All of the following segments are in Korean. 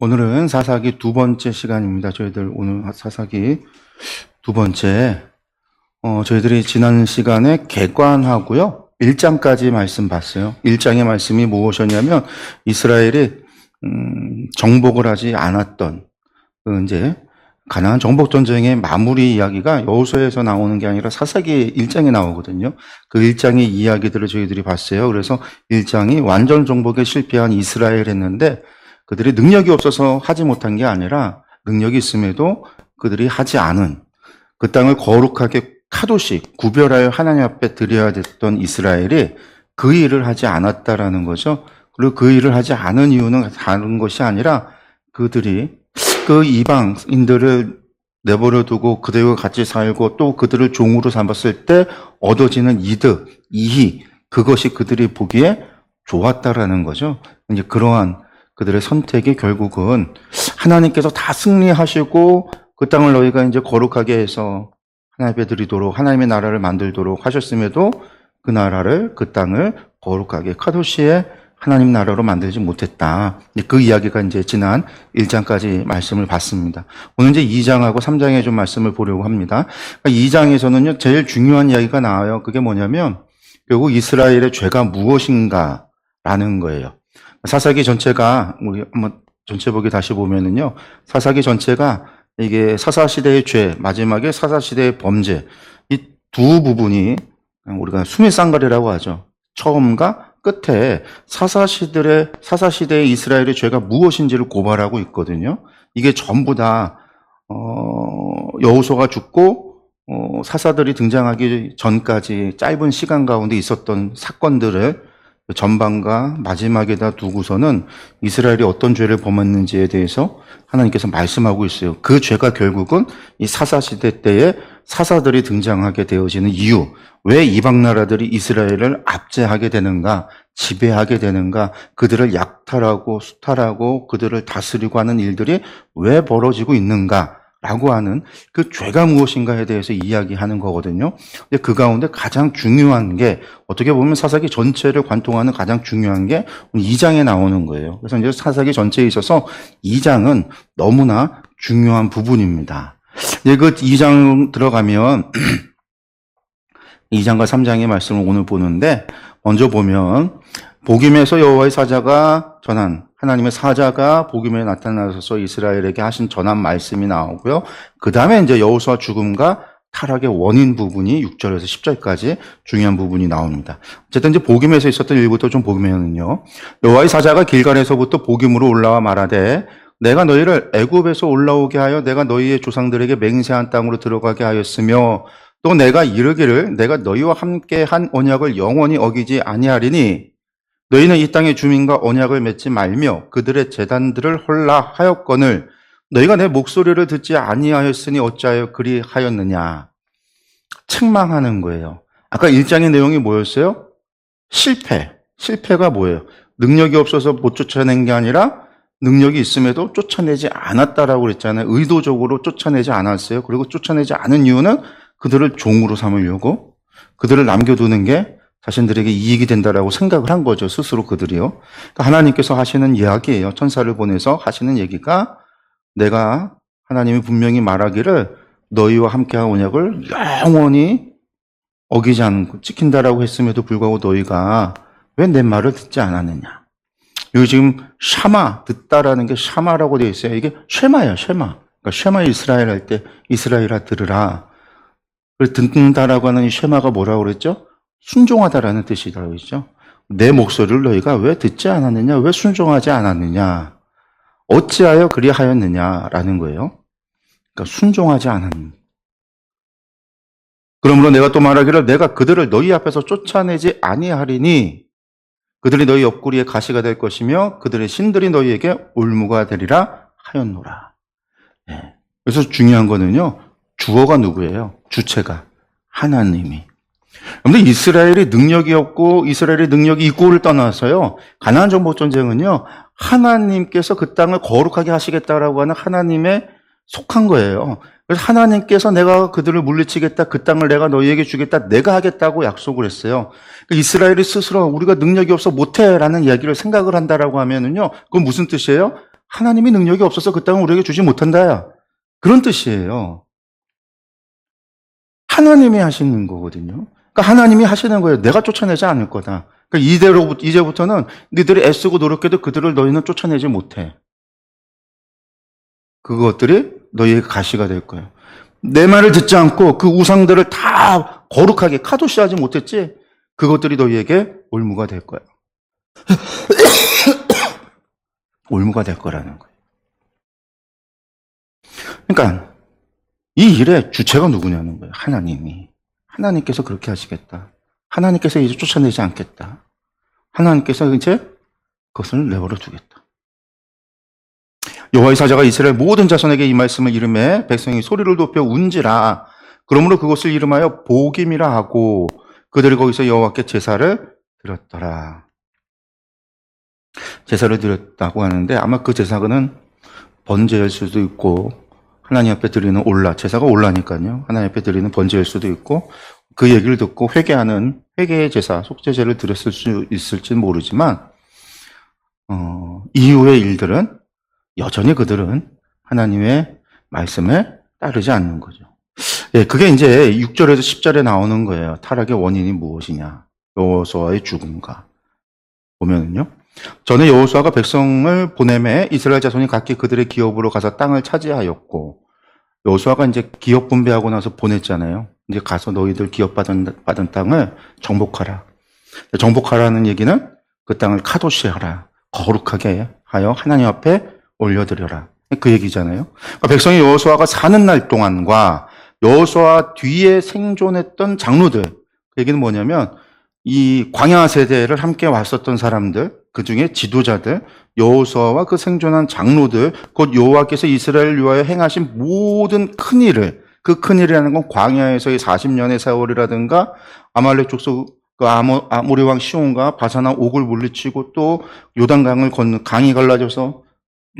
오늘은 사사기 두 번째 시간입니다. 저희들 오늘 사사기 두 번째, 저희들이 지난 시간에 개관하고요. 1장까지 말씀 봤어요. 1장의 말씀이 무엇이었냐면 이스라엘이 정복을 하지 않았던 이제 가나안 정복 전쟁의 마무리 이야기가 여호수아에서 나오는 게 아니라 사사기 1장에 나오거든요. 그 1장의 이야기들을 저희들이 봤어요. 그래서 1장이 완전 정복에 실패한 이스라엘 했는데 그들이 능력이 없어서 하지 못한 게 아니라 능력이 있음에도 그들이 하지 않은 그 땅을 거룩하게 카도시 구별하여 하나님 앞에 드려야 됐던 이스라엘이 그 일을 하지 않았다라는 거죠. 그리고 그 일을 하지 않은 이유는 다른 것이 아니라 그들이 그 이방인들을 내버려 두고 그들과 같이 살고 또 그들을 종으로 삼았을 때 얻어지는 이득, 이익, 그것이 그들이 보기에 좋았다라는 거죠. 이제 그러한 그들의 선택이 결국은 하나님께서 다 승리하시고 그 땅을 너희가 이제 거룩하게 해서 하나님 앞에 드리도록 하나님의 나라를 만들도록 하셨음에도 그 나라를, 그 땅을 거룩하게 카도시에 하나님 나라로 만들지 못했다. 그 이야기가 이제 지난 1장까지 말씀을 봤습니다. 오늘 이제 2장하고 3장에 좀 말씀을 보려고 합니다. 2장에서는요, 제일 중요한 이야기가 나와요. 그게 뭐냐면, 결국 이스라엘의 죄가 무엇인가라는 거예요. 사사기 전체가, 우리 한번 전체 보기 다시 보면은요, 사사기 전체가 이게 사사시대의 죄, 마지막에 사사시대의 범죄, 이 두 부분이 우리가 수미쌍가리라고 하죠. 처음과 끝에 사사시대의 이스라엘의 죄가 무엇인지를 고발하고 있거든요. 이게 전부 다, 여호수아가 죽고, 사사들이 등장하기 전까지 짧은 시간 가운데 있었던 사건들을 전반과 마지막에다 두고서는 이스라엘이 어떤 죄를 범했는지에 대해서 하나님께서 말씀하고 있어요. 그 죄가 결국은 이 사사시대 때에 사사들이 등장하게 되어지는 이유, 왜 이방 나라들이 이스라엘을 압제하게 되는가, 지배하게 되는가, 그들을 약탈하고 수탈하고 그들을 다스리고 하는 일들이 왜 벌어지고 있는가 라고 하는 그 죄가 무엇인가에 대해서 이야기하는 거거든요. 근데 그 가운데 가장 중요한 게 어떻게 보면 사사기 전체를 관통하는 가장 중요한 게 2장에 나오는 거예요. 그래서 이제 사사기 전체에 있어서 2장은 너무나 중요한 부분입니다. 이제 그 2장 들어가면 2장과 3장의 말씀을 오늘 보는데 먼저 보면 복임에서 여호와의 사자가 전한 하나님의 사자가 복임에 나타나셔서 이스라엘에게 하신 전한 말씀이 나오고요. 그 다음에 이제 여호수아 죽음과 타락의 원인 부분이 6절에서 10절까지 중요한 부분이 나옵니다. 어쨌든 이제 복임에서 있었던 일부터 좀 보면은요. 여호와의 사자가 길갈에서부터 복임으로 올라와 말하되 내가 너희를 애굽에서 올라오게 하여 내가 너희의 조상들에게 맹세한 땅으로 들어가게 하였으며 또 내가 이르기를 내가 너희와 함께 한 언약을 영원히 어기지 아니하리니 너희는 이 땅의 주민과 언약을 맺지 말며 그들의 제단들을 헐라 하였거늘 너희가 내 목소리를 듣지 아니하였으니 어찌하여 그리하였느냐. 책망하는 거예요. 아까 1장의 내용이 뭐였어요? 실패가 뭐예요? 능력이 없어서 못 쫓아낸 게 아니라 능력이 있음에도 쫓아내지 않았다라고 그랬잖아요. 의도적으로 쫓아내지 않았어요. 그리고 쫓아내지 않은 이유는 그들을 종으로 삼으려고 그들을 남겨두는 게 자신들에게 이익이 된다라고 생각을 한 거죠. 스스로 그들이요. 그러니까 하나님께서 하시는 이야기예요. 천사를 보내서 하시는 얘기가 내가 하나님이 분명히 말하기를 너희와 함께한 언약을 영원히 어기지 않고 지킨다라고 했음에도 불구하고 너희가 왜 내 말을 듣지 않았느냐. 여기 지금 샤마, 듣다라는 게 샤마라고 되어 있어요. 이게 쉐마예요, 쉐마. 그러니까 쉐마 이스라엘 할 때 이스라엘아 들으라. 듣는다라고 하는 이 쉐마가 뭐라고 그랬죠? 순종하다라는 뜻이라고 했죠. 내 목소리를 너희가 왜 듣지 않았느냐? 왜 순종하지 않았느냐? 어찌하여 그리하였느냐라는 거예요. 그러니까 순종하지 않은. 그러므로 내가 또 말하기를 내가 그들을 너희 앞에서 쫓아내지 아니하리니 그들이 너희 옆구리에 가시가 될 것이며 그들의 신들이 너희에게 올무가 되리라 하였노라. 네. 그래서 중요한 거는요. 주어가 누구예요? 주체가 하나님이. 그런데 이스라엘이 능력이 없고 이스라엘의 능력이 있고를 떠나서요. 가나안 정복 전쟁은요. 하나님께서 그 땅을 거룩하게 하시겠다라고 하는 하나님에 속한 거예요. 그래서 하나님께서 내가 그들을 물리치겠다, 그 땅을 내가 너희에게 주겠다, 내가 하겠다고 약속을 했어요. 그러니까 이스라엘이 스스로 우리가 능력이 없어 못해라는 이야기를 생각을 한다라고 하면은요. 그건 무슨 뜻이에요? 하나님이 능력이 없어서 그 땅을 우리에게 주지 못한다. 그런 뜻이에요. 하나님이 하시는 거거든요. 그러니까 하나님이 하시는 거예요. 내가 쫓아내지 않을 거다. 그러니까 이제부터는 너희들이 애쓰고 노력해도 그들을 너희는 쫓아내지 못해. 그것들이 너희의 가시가 될 거예요. 내 말을 듣지 않고 그 우상들을 다 거룩하게 카도시하지 못했지? 그것들이 너희에게 올무가 될 거예요. 올무가 될 거라는 거예요. 그러니까 이 일의 주체가 누구냐는 거예요. 하나님이. 하나님께서 그렇게 하시겠다. 하나님께서 이제 쫓아내지 않겠다. 하나님께서 이제 그것을 내버려 두겠다. 여호와의 사자가 이스라엘 모든 자손에게 이 말씀을 이르매 백성이 소리를 높여 운지라. 그러므로 그것을 이름하여 복임이라 하고 그들이 거기서 여호와께 제사를 드렸더라. 제사를 드렸다고 하는데 아마 그 제사는 번제일 수도 있고 하나님 앞에 드리는 올라, 제사가 올라니까요. 하나님 앞에 드리는 번제일 수도 있고 그 얘기를 듣고 회개하는 회개의 제사, 속죄제를 드렸을 수 있을지 모르지만 이후의 일들은 여전히 그들은 하나님의 말씀에 따르지 않는 거죠. 예, 그게 이제 6절에서 10절에 나오는 거예요. 타락의 원인이 무엇이냐? 여호수아의 죽음과 보면은요. 전에 여호수아가 백성을 보내매 이스라엘 자손이 각기 그들의 기업으로 가서 땅을 차지하였고 여호수아가 이제 기업 분배하고 나서 보냈잖아요. 이제 가서 너희들 기업 받은 땅을 정복하라. 정복하라는 얘기는 그 땅을 카도시하라. 거룩하게 하여 하나님 앞에 올려드려라. 그 얘기잖아요. 그러니까 백성이 여호수아가 사는 날 동안과 여호수아 뒤에 생존했던 장로들, 그 얘기는 뭐냐면 이 광야 세대를 함께 왔었던 사람들, 그 중에 지도자들, 여호수아와 그 생존한 장로들, 곧 여호와께서 이스라엘을 위하여 행하신 모든 큰 일을, 그 큰 일이라는 건 광야에서의 40년의 세월이라든가 아말렉 족속 그 아모리 왕 시온과 바산왕 옥을 물리치고 또 요단강을 건너 강이 갈라져서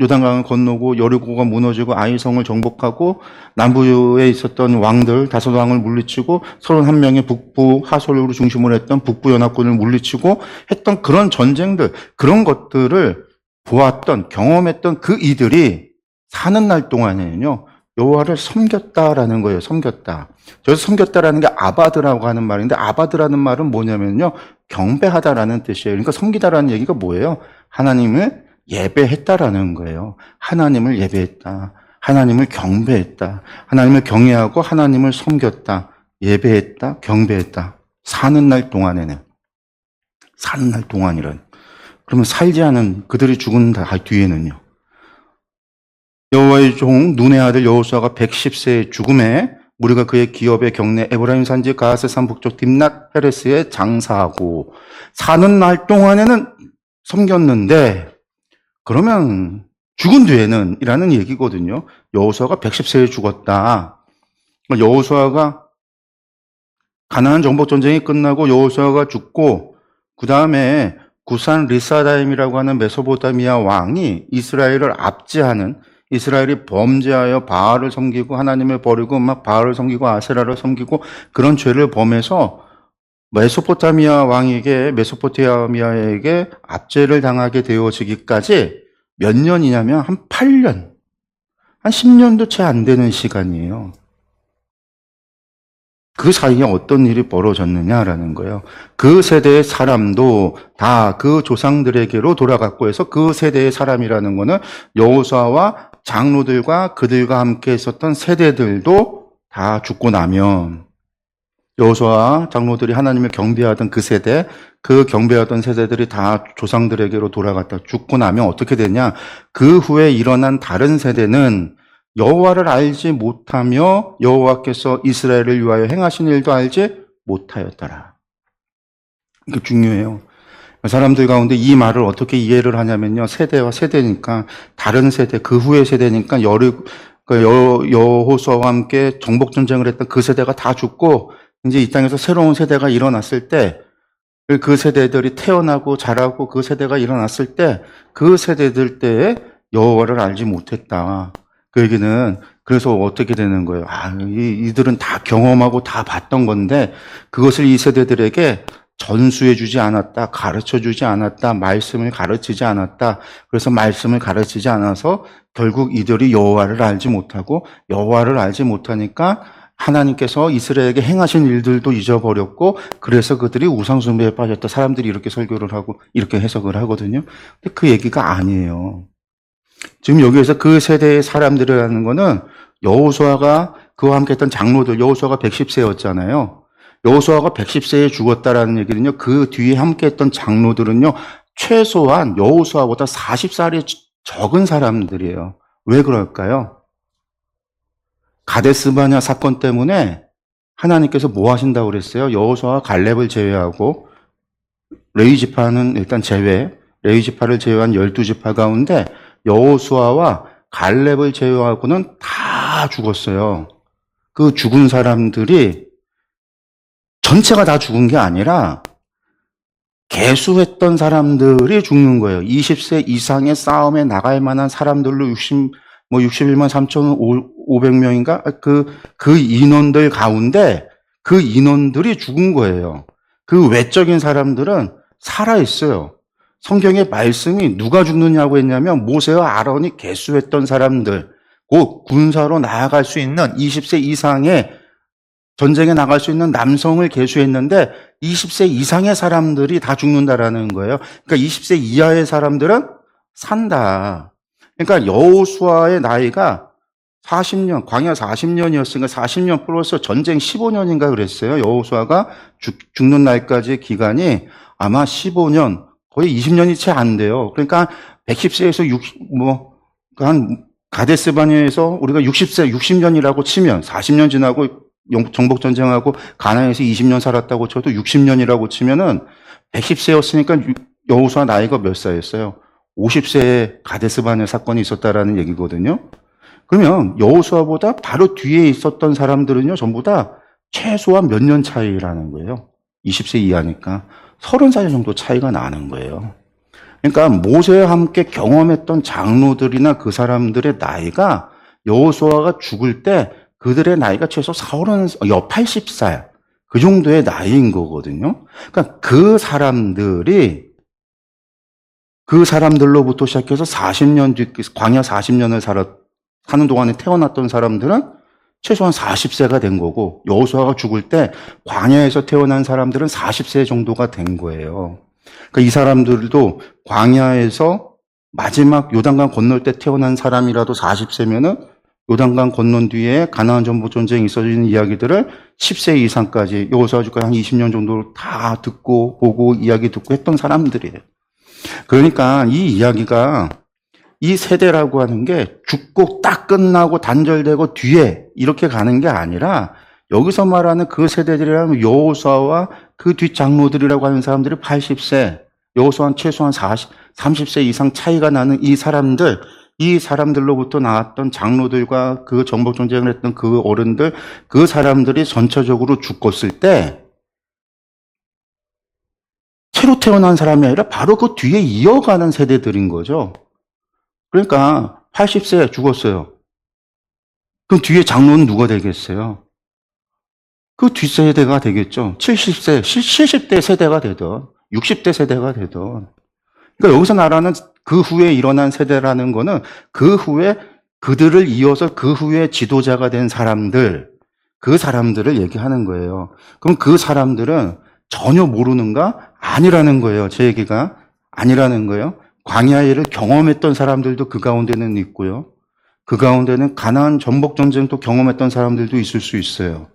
요단강을 건너고 여리고가 무너지고 아이성을 정복하고 남부에 있었던 왕들 5왕을 물리치고 31명의 북부 하솔을 중심으로 했던 북부 연합군을 물리치고 했던 그런 전쟁들, 그런 것들을 보았던 경험했던 그 이들이 사는 날 동안에는요 여호와를 섬겼다라는 거예요. 섬겼다. 저기서 섬겼다라는 게 아바드라고 하는 말인데 아바드라는 말은 뭐냐면요 경배하다라는 뜻이에요. 그러니까 섬기다라는 얘기가 뭐예요? 하나님을 예배했다라는 거예요. 하나님을 예배했다. 하나님을 경배했다. 하나님을 경외하고 하나님을 섬겼다. 예배했다. 경배했다. 사는 날 동안에는. 사는 날 동안이란. 그러면 살지 않은 그들이 죽은 뒤에는요. 여호와의 종 눈의 아들 여호수아가 110세의 죽음에 무리가 그의 기업의 경내 에브라임 산지 가하스 산 북쪽 딥낫 헤레스에 장사하고 사는 날 동안에는 섬겼는데 그러면 죽은 뒤에는 이라는 얘기거든요. 여호수아가 110세에 죽었다. 여호수아가 가나안 정복 전쟁이 끝나고 여호수아가 죽고 그 다음에 구산 리사다임이라고 하는 메소포타미아 왕이 이스라엘을 압제하는 이스라엘이 범죄하여 바알을 섬기고 하나님을 버리고 막 바알을 섬기고 아세라를 섬기고 그런 죄를 범해서 메소포타미아에게 압제를 당하게 되어지기까지 몇 년이냐면 한 8년, 한 10년도 채 안 되는 시간이에요. 그 사이에 어떤 일이 벌어졌느냐라는 거예요. 그 세대의 사람도 다 그 조상들에게로 돌아갔고 해서 그 세대의 사람이라는 거는 여호수아와 장로들과 그들과 함께 있었던 세대들도 다 죽고 나면 여호수아 장로들이 하나님을 경배하던 그 세대, 그 경배하던 세대들이 다 조상들에게로 돌아갔다 죽고 나면 어떻게 되냐? 그 후에 일어난 다른 세대는 여호와를 알지 못하며 여호와께서 이스라엘을 위하여 행하신 일도 알지 못하였더라. 이게 중요해요. 사람들 가운데 이 말을 어떻게 이해를 하냐면요. 세대와 세대니까 다른 세대, 그 후의 세대니까 여호수아와 함께 정복 전쟁을 했던 그 세대가 다 죽고 이제 이 땅에서 새로운 세대가 일어났을 때 그 세대들이 태어나고 자라고 그 세대가 일어났을 때 그 세대들 때에 여호와를 알지 못했다. 그 얘기는 그래서 어떻게 되는 거예요? 이들은 다 경험하고 다 봤던 건데 그것을 이 세대들에게 전수해주지 않았다, 가르쳐주지 않았다, 말씀을 가르치지 않았다. 그래서 말씀을 가르치지 않아서 결국 이들이 여호와를 알지 못하고 여호와를 알지 못하니까 하나님께서 이스라엘에게 행하신 일들도 잊어버렸고 그래서 그들이 우상숭배에 빠졌다. 사람들이 이렇게 설교를 하고 이렇게 해석을 하거든요. 근데 그 얘기가 아니에요. 지금 여기에서 그 세대의 사람들이라는 거는 여호수아가 그와 함께 했던 장로들, 여호수아가 110세였잖아요. 여호수아가 110세에 죽었다라는 얘기는요. 그 뒤에 함께 했던 장로들은요. 최소한 여호수아보다 40살이 적은 사람들이에요. 왜 그럴까요? 가데스바냐 사건 때문에 하나님께서 뭐 하신다고 그랬어요? 여호수아와 갈렙을 제외하고 레위 지파는 일단 제외, 레위 지파를 제외한 12지파 가운데 여호수아와 갈렙을 제외하고는 다 죽었어요. 그 죽은 사람들이 전체가 다 죽은 게 아니라 개수했던 사람들이 죽는 거예요. 20세 이상의 싸움에 나갈 만한 사람들로 61만 3,500명인가? 그 인원들 가운데 그 인원들이 죽은 거예요. 그 외적인 사람들은 살아있어요. 성경의 말씀이 누가 죽느냐고 했냐면 모세와 아론이 계수했던 사람들, 곧 군사로 나아갈 수 있는 20세 이상의 전쟁에 나갈 수 있는 남성을 계수했는데 20세 이상의 사람들이 다 죽는다라는 거예요. 그러니까 20세 이하의 사람들은 산다. 그러니까 여호수아의 나이가 40년, 광야 40년이었으니까 40년 플러스 전쟁 15년인가 그랬어요. 여호수아가 죽는 날까지의 기간이 아마 15년, 거의 20년이 채 안 돼요. 그러니까 110세에서 한 가데스바냐에서 우리가 60년이라고 치면 40년 지나고 정복전쟁하고 가나안에서 20년 살았다고 쳐도 60년이라고 치면은 110세였으니까 여호수아 나이가 몇 살이었어요? 50세에 가데스바냐 사건이 있었다라는 얘기거든요. 그러면 여호수아보다 바로 뒤에 있었던 사람들은요, 전부 다 최소한 몇 년 차이라는 거예요. 20세 이하니까 30살 정도 차이가 나는 거예요. 그러니까 모세와 함께 경험했던 장로들이나 그 사람들의 나이가 여호수아가 죽을 때 그들의 나이가 최소 80살 그 정도의 나이인 거거든요. 그러니까 그 사람들로부터 시작해서 40년 뒤 광야 40년을 사는 동안에 태어났던 사람들은 최소한 40세가 된 거고 여호수아가 죽을 때 광야에서 태어난 사람들은 40세 정도가 된 거예요. 그러니까 이 사람들도 광야에서 마지막 요단강 건널 때 태어난 사람이라도 40세면은 요단강 건넌 뒤에 가나안 전복 전쟁이 있어지는 이야기들을 10세 이상까지 여호수아 주까지 한 20년 정도 다 듣고 보고 이야기 듣고 했던 사람들이에요. 그러니까 이 이야기가 이 세대라고 하는 게 죽고 딱 끝나고 단절되고 뒤에 이렇게 가는 게 아니라 여기서 말하는 그 세대들이라면 여호수아와 그 뒷장로들이라고 하는 사람들이 80세, 여호수아는 최소한 30세 이상 차이가 나는 이 사람들로부터 나왔던 장로들과 그 정복전쟁을 했던 그 어른들, 그 사람들이 전체적으로 죽었을 때 새로 태어난 사람이 아니라 바로 그 뒤에 이어가는 세대들인 거죠. 그러니까 80세 죽었어요. 그럼 뒤에 장로는 누가 되겠어요? 그 뒷세대가 되겠죠. 70대 세대가 되던, 60대 세대가 되던. 그러니까 여기서 말하는 그 후에 일어난 세대라는 거는 그 후에 그들을 이어서 그 후에 지도자가 된 사람들, 그 사람들을 얘기하는 거예요. 그럼 그 사람들은 전혀 모르는가? 아니라는 거예요. 제 얘기가 아니라는 거예요. 광야를 경험했던 사람들도 그 가운데는 있고요. 그 가운데는 가나안 전복 전쟁도 경험했던 사람들도 있을 수 있어요.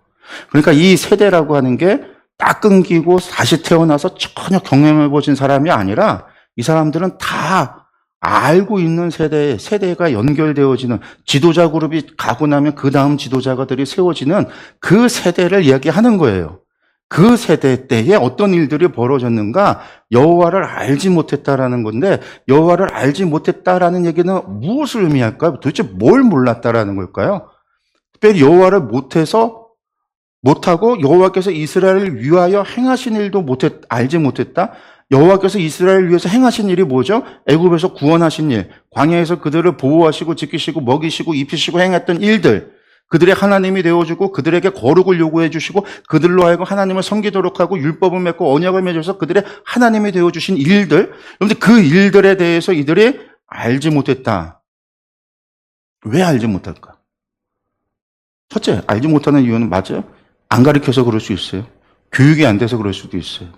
그러니까 이 세대라고 하는 게 딱 끊기고 다시 태어나서 전혀 경험해보신 사람이 아니라 이 사람들은 다 알고 있는 세대가 연결되어지는 지도자 그룹이 가고 나면 그 다음 지도자가들이 세워지는 그 세대를 이야기하는 거예요. 그 세대 때에 어떤 일들이 벌어졌는가 여호와를 알지 못했다라는 건데 여호와를 알지 못했다라는 얘기는 무엇을 의미할까요? 도대체 뭘 몰랐다라는 걸까요? 특별히 여호와를 못하고 여호와께서 이스라엘을 위하여 행하신 일도 알지 못했다? 여호와께서 이스라엘을 위해서 행하신 일이 뭐죠? 애굽에서 구원하신 일, 광야에서 그들을 보호하시고 지키시고 먹이시고 입히시고 행했던 일들, 그들의 하나님이 되어주고 그들에게 거룩을 요구해 주시고 그들로 하여금 하나님을 섬기도록 하고 율법을 맺고 언약을 맺어서 그들의 하나님이 되어주신 일들, 그런데 그 일들에 대해서 이들이 알지 못했다. 왜 알지 못할까? 첫째, 알지 못하는 이유는 맞아요. 안 가르쳐서 그럴 수 있어요. 교육이 안 돼서 그럴 수도 있어요.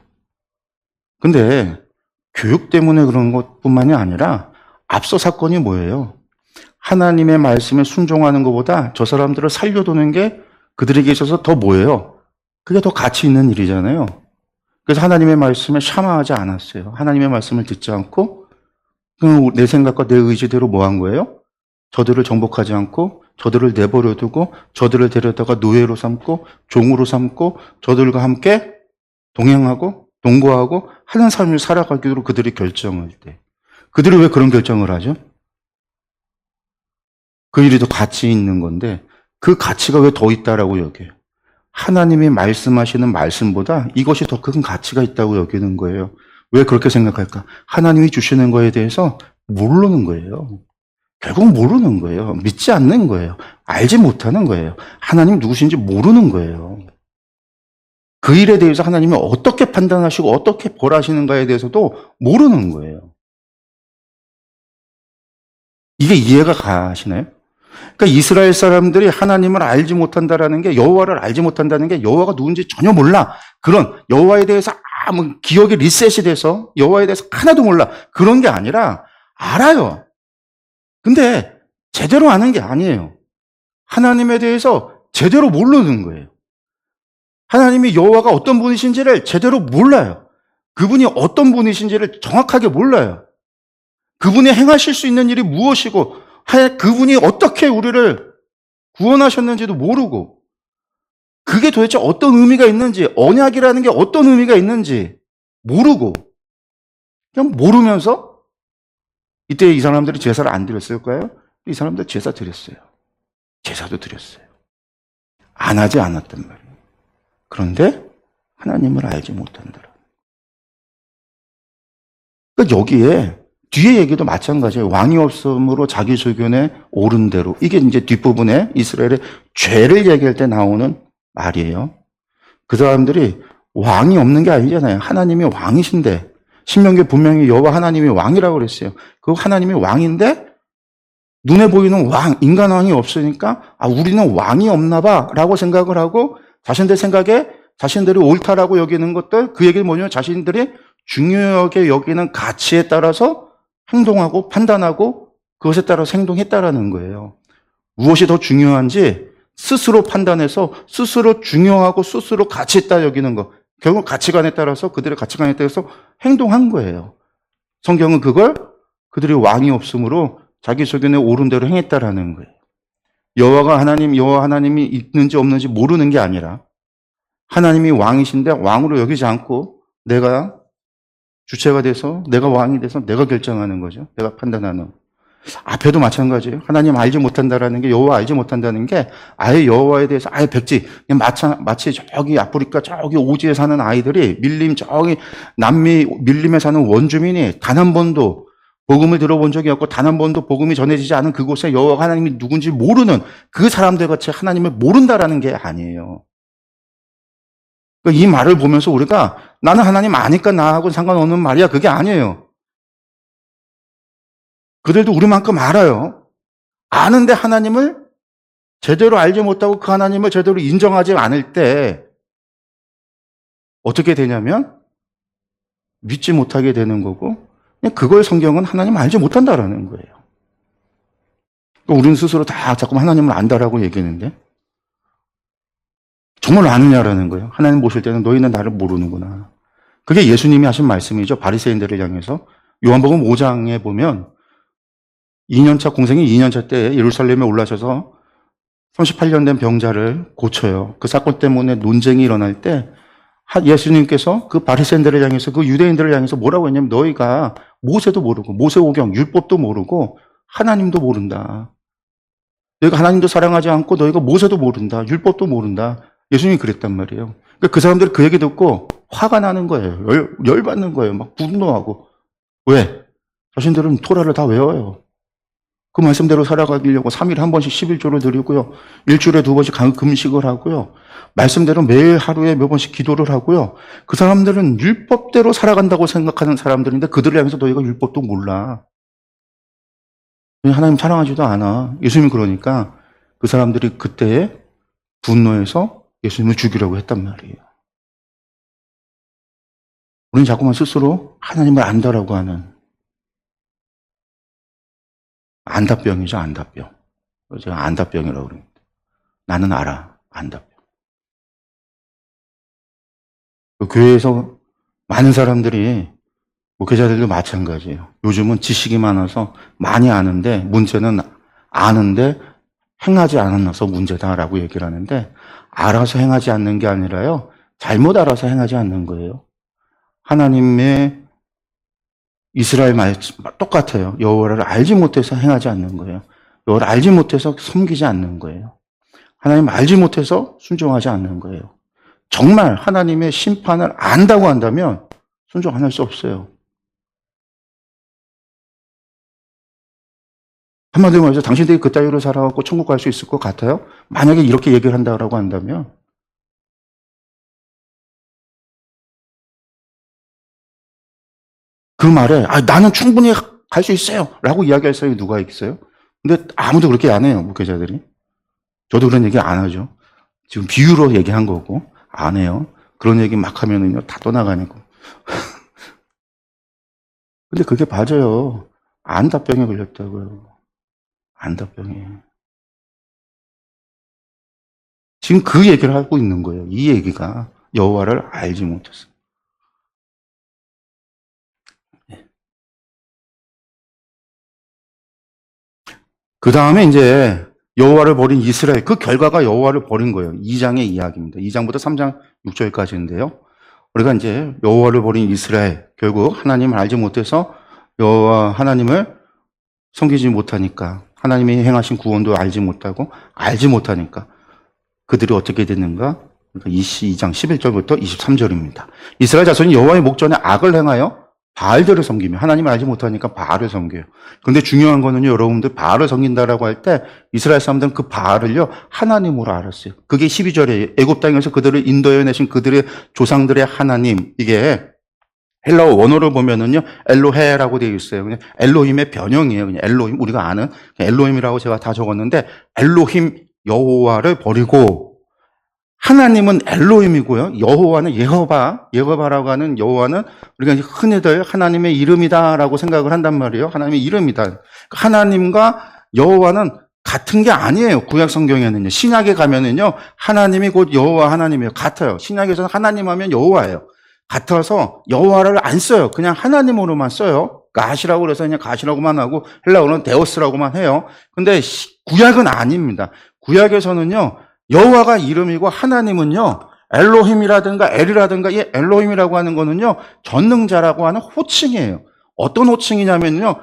근데 교육 때문에 그런 것뿐만이 아니라 앞서 사건이 뭐예요? 하나님의 말씀에 순종하는 것보다 저 사람들을 살려두는 게 그들에게 있어서 더 뭐예요? 그게 더 가치 있는 일이잖아요. 그래서 하나님의 말씀에 샤마하지 않았어요. 하나님의 말씀을 듣지 않고 내 생각과 내 의지대로 뭐 한 거예요? 저들을 정복하지 않고 저들을 내버려 두고 저들을 데려다가 노예로 삼고 종으로 삼고 저들과 함께 동행하고 동거하고 하는 삶을 살아가기로 그들이 결정할 때 그들이 왜 그런 결정을 하죠? 그 일이 더 가치 있는 건데 그 가치가 왜 더 있다라고 여겨요? 하나님이 말씀하시는 말씀보다 이것이 더 큰 가치가 있다고 여기는 거예요. 왜 그렇게 생각할까? 하나님이 주시는 거에 대해서 모르는 거예요. 결국 모르는 거예요. 믿지 않는 거예요. 알지 못하는 거예요. 하나님 누구신지 모르는 거예요. 그 일에 대해서 하나님이 어떻게 판단하시고 어떻게 벌하시는가에 대해서도 모르는 거예요. 이게 이해가 가시나요? 그러니까 이스라엘 사람들이 하나님을 알지 못한다라는 게 여호와를 알지 못한다는 게 여호와가 누군지 전혀 몰라. 그런 여호와에 대해서 아무 기억이 리셋이 돼서 여호와에 대해서 하나도 몰라. 그런 게 아니라 알아요. 근데 제대로 아는 게 아니에요. 하나님에 대해서 제대로 모르는 거예요. 하나님이 여호와가 어떤 분이신지를 제대로 몰라요. 그분이 어떤 분이신지를 정확하게 몰라요. 그분이 행하실 수 있는 일이 무엇이고 그분이 어떻게 우리를 구원하셨는지도 모르고 그게 도대체 어떤 의미가 있는지 언약이라는 게 어떤 의미가 있는지 모르고 그냥 모르면서 이때 이 사람들이 제사를 안 드렸을까요? 이 사람들 제사 드렸어요. 제사도 드렸어요. 안 하지 않았단 말이에요. 그런데 하나님을 알지 못한다. 그러니까 여기에 뒤에 얘기도 마찬가지예요. 왕이 없음으로 자기 소견에 옳은 대로. 이게 이제 뒷부분에 이스라엘의 죄를 얘기할 때 나오는 말이에요. 그 사람들이 왕이 없는 게 아니잖아요. 하나님이 왕이신데 신명기에 분명히 여호와 하나님이 왕이라고 그랬어요. 그 하나님이 왕인데 눈에 보이는 왕, 인간 왕이 없으니까 우리는 왕이 없나 봐라고 생각을 하고 자신들 생각에 자신들이 옳다라고 여기는 것들 그 얘기는 뭐냐면 자신들이 중요하게 여기는 가치에 따라서 행동하고 판단하고 그것에 따라서 행동했다라는 거예요. 무엇이 더 중요한지 스스로 판단해서 스스로 중요하고 스스로 가치 있다 여기는 거. 결국 가치관에 따라서 그들의 가치관에 따라서 행동한 거예요. 성경은 그걸 그들이 왕이 없으므로 자기 소견에 옳은 대로 행했다라는 거예요. 여호와 하나님이 있는지 없는지 모르는 게 아니라 하나님이 왕이신데 왕으로 여기지 않고 내가 주체가 돼서 내가 왕이 돼서 내가 결정하는 거죠. 내가 판단하는. 앞에도 마찬가지예요. 하나님 알지 못한다라는 게 여호와 알지 못한다는 게 아예 여호와에 대해서 아예 백지 마치 저기 아프리카 저기 오지에 사는 아이들이 저기 남미 밀림에 사는 원주민이 단 한 번도 복음을 들어본 적이 없고 단 한 번도 복음이 전해지지 않은 그곳에 여호와 하나님이 누군지 모르는 그 사람들 같이 하나님을 모른다라는 게 아니에요. 이 말을 보면서 우리가 나는 하나님 아니까 나하고 상관없는 말이야. 그게 아니에요. 그들도 우리만큼 알아요. 아는데 하나님을 제대로 알지 못하고 그 하나님을 제대로 인정하지 않을 때 어떻게 되냐면 믿지 못하게 되는 거고 그걸 성경은 하나님 알지 못한다라는 거예요. 우리는 스스로 다 자꾸 하나님을 안다라고 얘기했는데 정말 아느냐라는 거예요. 하나님 보실 때는 너희는 나를 모르는구나. 그게 예수님이 하신 말씀이죠. 바리새인들을 향해서. 요한복음 5장에 보면 2년차 공생이 2년차 때 예루살렘에 올라셔서 38년 된 병자를 고쳐요. 그 사건 때문에 논쟁이 일어날 때 예수님께서 그 바리새인들을 향해서 그 유대인들을 향해서 뭐라고 했냐면 너희가 모세도 모르고 모세오경 율법도 모르고 하나님도 모른다. 너희가 하나님도 사랑하지 않고 너희가 모세도 모른다. 율법도 모른다. 예수님이 그랬단 말이에요. 그러니까 그 사람들이 그 얘기 듣고 화가 나는 거예요. 열받는 거예요. 막 분노하고. 왜? 자신들은 토라를 다 외워요. 그 말씀대로 살아가려고 3일에 한 번씩 11조를 드리고요. 일주일에 2번씩 금식을 하고요. 말씀대로 매일 하루에 몇 번씩 기도를 하고요. 그 사람들은 율법대로 살아간다고 생각하는 사람들인데 그들을 향해서 너희가 율법도 몰라. 하나님 사랑하지도 않아. 예수님이 그러니까 그 사람들이 그때에 분노해서 예수님을 죽이려고 했단 말이에요. 우리는 자꾸만 스스로 하나님을 안다라고 하는 안다병이죠, 안다병. 제가 안다병이라고 그럽니다. 나는 알아, 안다병. 그 교회에서 많은 사람들이, 목회자들도 마찬가지예요. 요즘은 지식이 많아서 많이 아는데, 문제는 아는데 행하지 않아서 문제다라고 얘기를 하는데, 알아서 행하지 않는 게 아니라요, 잘못 알아서 행하지 않는 거예요. 하나님의 이스라엘 말 똑같아요. 여호와를 알지 못해서 행하지 않는 거예요. 여호와를 알지 못해서 섬기지 않는 거예요. 하나님 알지 못해서 순종하지 않는 거예요. 정말 하나님의 심판을 안다고 한다면 순종 안 할 수 없어요. 한마디로 말해서 당신들이 그따위로 살아갖고 천국 갈 수 있을 것 같아요? 만약에 이렇게 얘기를 한다고 한다면 그 말에 나는 충분히 갈 수 있어요 라고 이야기할 사람이 누가 있어요? 근데 아무도 그렇게 안 해요, 목회자들이. 저도 그런 얘기 안 하죠. 지금 비유로 얘기한 거고 안 해요. 그런 얘기 막 하면은요 다 떠나가니까. 근데 그게 맞아요. 안다병에 걸렸다고요. 안다병에. 지금 그 얘기를 하고 있는 거예요. 이 얘기가 여호와를 알지 못했어. 그 다음에 이제 여호와를 버린 이스라엘, 그 결과가 여호와를 버린 거예요. 2장의 이야기입니다. 2장부터 3장 6절까지인데요. 우리가 이제 여호와를 버린 이스라엘, 결국 하나님을 알지 못해서 여호와 하나님을 섬기지 못하니까, 하나님이 행하신 구원도 알지 못하고 알지 못하니까 그들이 어떻게 됐는가? 그러니까 2장 11절부터 23절입니다. 이스라엘 자손이 여호와의 목전에 악을 행하여 바알들을 섬기며, 하나님을 알지 못하니까 바알을 섬겨요. 그런데 중요한 거는요, 여러분들 바알을 섬긴다라고 할 때 이스라엘 사람들은 그 바알을요 하나님으로 알았어요. 그게 12절에 애굽 땅에서 그들을 인도해 내신 그들의 조상들의 하나님, 이게 헬라어 원어를 보면은요 엘로헤라고 되어 있어요. 그냥 엘로힘의 변형이에요. 그냥 엘로힘, 우리가 아는 엘로힘이라고 제가 다 적었는데, 엘로힘 여호와를 버리고, 하나님은 엘로힘이고요. 여호와는 예호바라고 하는 여호와는 우리가 흔히들 하나님의 이름이다라고 생각을 한단 말이에요. 하나님의 이름이다. 하나님과 여호와는 같은 게 아니에요. 구약 성경에는요. 신약에 가면은요 하나님이 곧 여호와 하나님이에요. 같아요. 신약에서는 하나님 하면 여호와예요. 같아서 여호와를 안 써요. 그냥 하나님으로만 써요. 가시라고 그래서 그냥 가시라고만 하고, 헬라어는 데오스라고만 해요. 근데 구약은 아닙니다. 구약에서는요 여호와가 이름이고, 하나님은요 엘로힘이라든가 엘이라든가, 이 엘로힘이라고 하는 거는요 전능자라고 하는 호칭이에요. 어떤 호칭이냐면요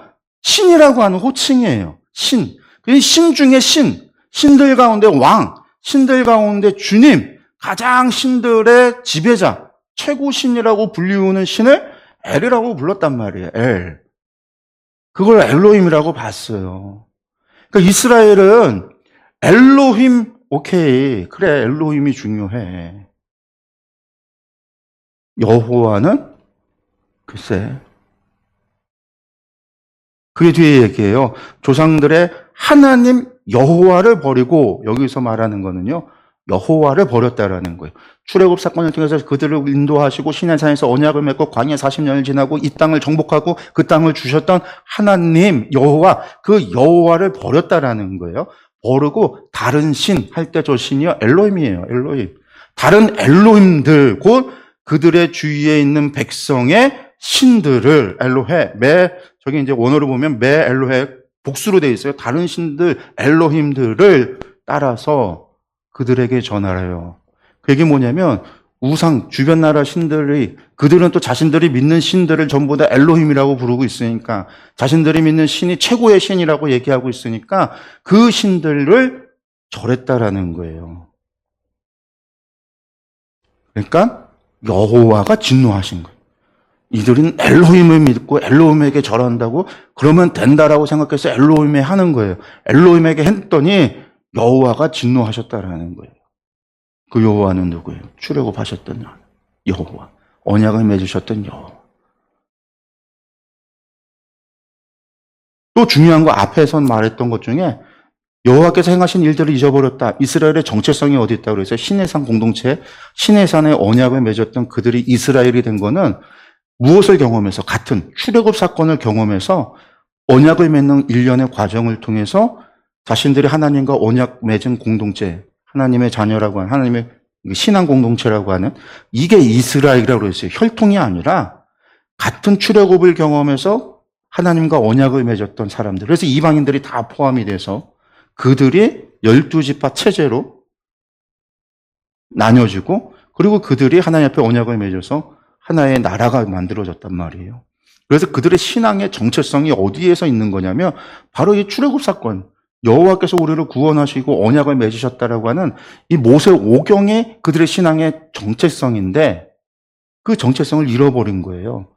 신이라고 하는 호칭이에요. 신. 신 중에 신들 가운데 왕, 신들 가운데 주님, 가장 신들의 지배자, 최고 신이라고 불리우는 신을 엘이라고 불렀단 말이에요. 엘. 그걸 엘로힘이라고 봤어요. 그러니까 이스라엘은 엘로힘, 오케이, 그래, 엘로힘이 중요해. 여호와는 글쎄, 그게 뒤에 얘기해요. 조상들의 하나님 여호와를 버리고, 여기서 말하는 거는요 여호와를 버렸다라는 거예요. 출애굽 사건을 통해서 그들을 인도하시고 시내산에서 언약을 맺고 광야 40년을 지나고 이 땅을 정복하고 그 땅을 주셨던 하나님 여호와, 그 여호와를 버렸다라는 거예요. 버리고 다른 신 할 때 저 신이요 엘로힘이에요. 엘로힘. 다른 엘로힘들, 곧 그들의 주위에 있는 백성의 신들을, 엘로헤, 저기 이제 원어로 보면 엘로헤 복수로 되어 있어요. 다른 신들, 엘로힘들을 따라서 그들에게 전하래요. 그게 뭐냐면, 우상, 주변 나라 신들이, 그들은 또 자신들이 믿는 신들을 전부 다 엘로힘이라고 부르고 있으니까, 자신들이 믿는 신이 최고의 신이라고 얘기하고 있으니까 그 신들을 절했다라는 거예요. 그러니까 여호와가 진노하신 거예요. 이들은 엘로힘을 믿고 엘로힘에게 절한다고 그러면 된다라고 생각해서 엘로힘에 하는 거예요. 엘로힘에게 했더니 여호와가 진노하셨다라는 거예요. 그 여호와는 누구예요? 출애굽하셨던 여호와, 언약을 맺으셨던 여호와. 또 중요한 거 앞에서 말했던 것 중에 여호와께서 행하신 일들을 잊어버렸다. 이스라엘의 정체성이 어디 있다고 그래서 시내산 공동체, 시내산의 언약을 맺었던 그들이 이스라엘이 된 거는 무엇을 경험해서 같은 출애굽 사건을 경험해서 언약을 맺는 일련의 과정을 통해서 자신들이 하나님과 언약 맺은 공동체, 하나님의 자녀라고 하는 하나님의 신앙 공동체라고 하는 이게 이스라엘이라고 했어요. 혈통이 아니라 같은 출애굽을 경험해서 하나님과 언약을 맺었던 사람들. 그래서 이방인들이 다 포함이 돼서 그들이 12지파 체제로 나뉘어지고 그리고 그들이 하나님 앞에 언약을 맺어서 하나의 나라가 만들어졌단 말이에요. 그래서 그들의 신앙의 정체성이 어디에서 있는 거냐면 바로 이 출애굽 사건, 여호와께서 우리를 구원하시고 언약을 맺으셨다라고 하는 이 모세 오경의 그들의 신앙의 정체성인데 그 정체성을 잃어버린 거예요.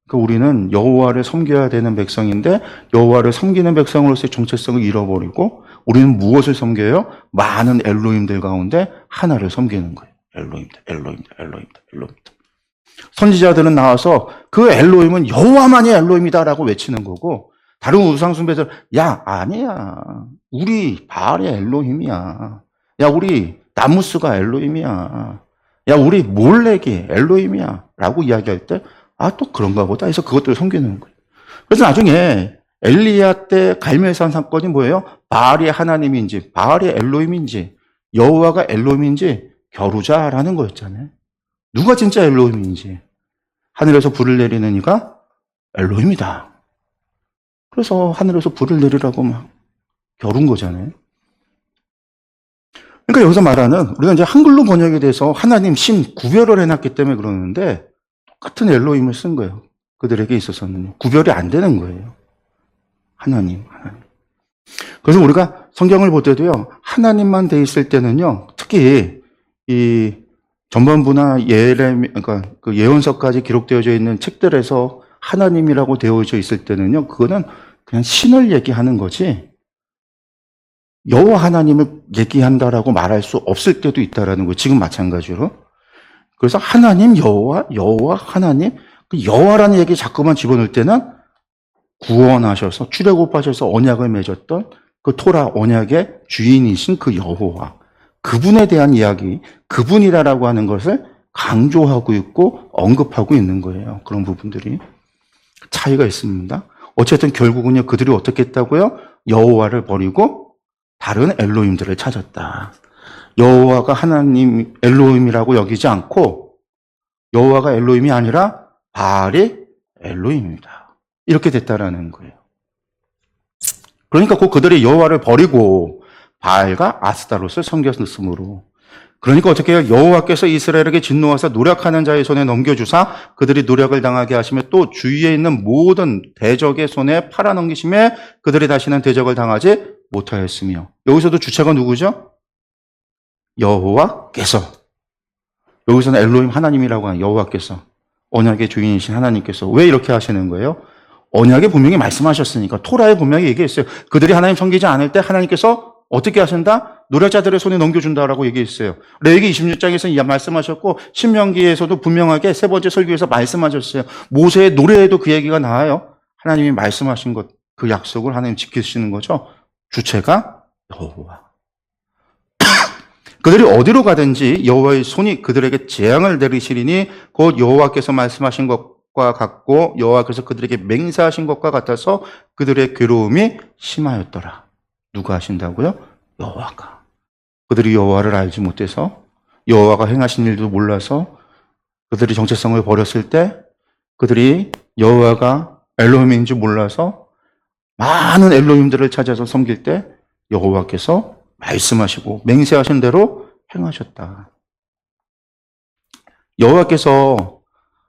그러니까 우리는 여호와를 섬겨야 되는 백성인데 여호와를 섬기는 백성으로서의 정체성을 잃어버리고 우리는 무엇을 섬겨요? 많은 엘로힘들 가운데 하나를 섬기는 거예요. 엘로힘들. 선지자들은 나와서 그 엘로힘은 여호와만이 엘로힘이다라고 외치는 거고 다른 우상 숭배들 야 아니야. 우리 바알이 엘로힘이야. 야 우리 나무스가 엘로힘이야. 야 우리 몰렉이 엘로힘이야. 라고 이야기할 때 아, 또 그런가 보다 해서 그것들을 섬기는 거예요. 그래서 나중에 엘리야 때 갈멜산 사건이 뭐예요? 바알이 하나님인지 바알이 엘로힘인지 여호와가 엘로힘인지 겨루자라는 거였잖아요. 누가 진짜 엘로힘인지 하늘에서 불을 내리는 이가 엘로힘이다. 그래서 하늘에서 불을 내리라고 막 겨룬 거잖아요. 그러니까 여기서 말하는 우리가 이제 한글로 번역이 돼서 하나님 신 구별을 해놨기 때문에 그러는데 똑같은 엘로힘을 쓴 거예요. 그들에게 있어서는 구별이 안 되는 거예요. 하나님. 그래서 우리가 성경을 볼 때도요, 하나님만 돼 있을 때는요, 특히 이 전반부나 그러니까 그 예언서까지 기록되어져 있는 책들에서 하나님이라고 되어져 있을 때는요, 그거는 그냥 신을 얘기하는 거지, 여호와 하나님을 얘기한다라고 말할 수 없을 때도 있다라는 거예요. 지금 마찬가지로. 그래서 하나님, 여호와, 하나님, 그 여호와라는 얘기 자꾸만 집어넣을 때는 구원하셔서 출애굽하셔서 언약을 맺었던 그 토라 언약의 주인이신 그 여호와, 그분에 대한 이야기, 그분이라고 하는 것을 강조하고 있고 언급하고 있는 거예요. 그런 부분들이 차이가 있습니다. 어쨌든 결국은요, 그들이 어떻게 했다고요? 여호와를 버리고 다른 엘로힘들을 찾았다. 여호와가 하나님 엘로힘이라고 여기지 않고 여호와가 엘로힘이 아니라 바알이 엘로힘입니다. 이렇게 됐다라는 거예요. 그러니까 그들이 여호와를 버리고 바알과 아스타롯을 섬겼으므로, 그러니까 어떻게 해요? 여호와께서 이스라엘에게 진노하사 노력하는 자의 손에 넘겨주사 그들이 노력을 당하게 하시며 또 주위에 있는 모든 대적의 손에 팔아넘기심에 그들이 다시는 대적을 당하지 못하였으며, 여기서도 주체가 누구죠? 여호와께서. 여기서는 엘로힘 하나님이라고 하는 여호와께서, 언약의 주인이신 하나님께서 왜 이렇게 하시는 거예요? 언약에 분명히 말씀하셨으니까, 토라에 분명히 얘기했어요. 그들이 하나님 섬기지 않을 때 하나님께서 어떻게 하신다? 노략자들의 손에 넘겨준다라고 얘기했어요. 레위기 26장에서 말씀하셨고 신명기에서도 분명하게 세 번째 설교에서 말씀하셨어요. 모세의 노래에도 그 얘기가 나와요. 하나님이 말씀하신 것, 그 약속을 하나님 지키시는 거죠. 주체가 여호와. 그들이 어디로 가든지 여호와의 손이 그들에게 재앙을 내리시리니 곧 여호와께서 말씀하신 것과 같고 여호와께서 그들에게 맹세하신 것과 같아서 그들의 괴로움이 심하였더라. 누가 하신다고요? 여호와가. 그들이 여호와를 알지 못해서 여호와가 행하신 일도 몰라서 그들이 정체성을 버렸을 때, 그들이 여호와가 엘로힘인지 몰라서 많은 엘로힘들을 찾아서 섬길 때 여호와께서 말씀하시고 맹세하신 대로 행하셨다. 여호와께서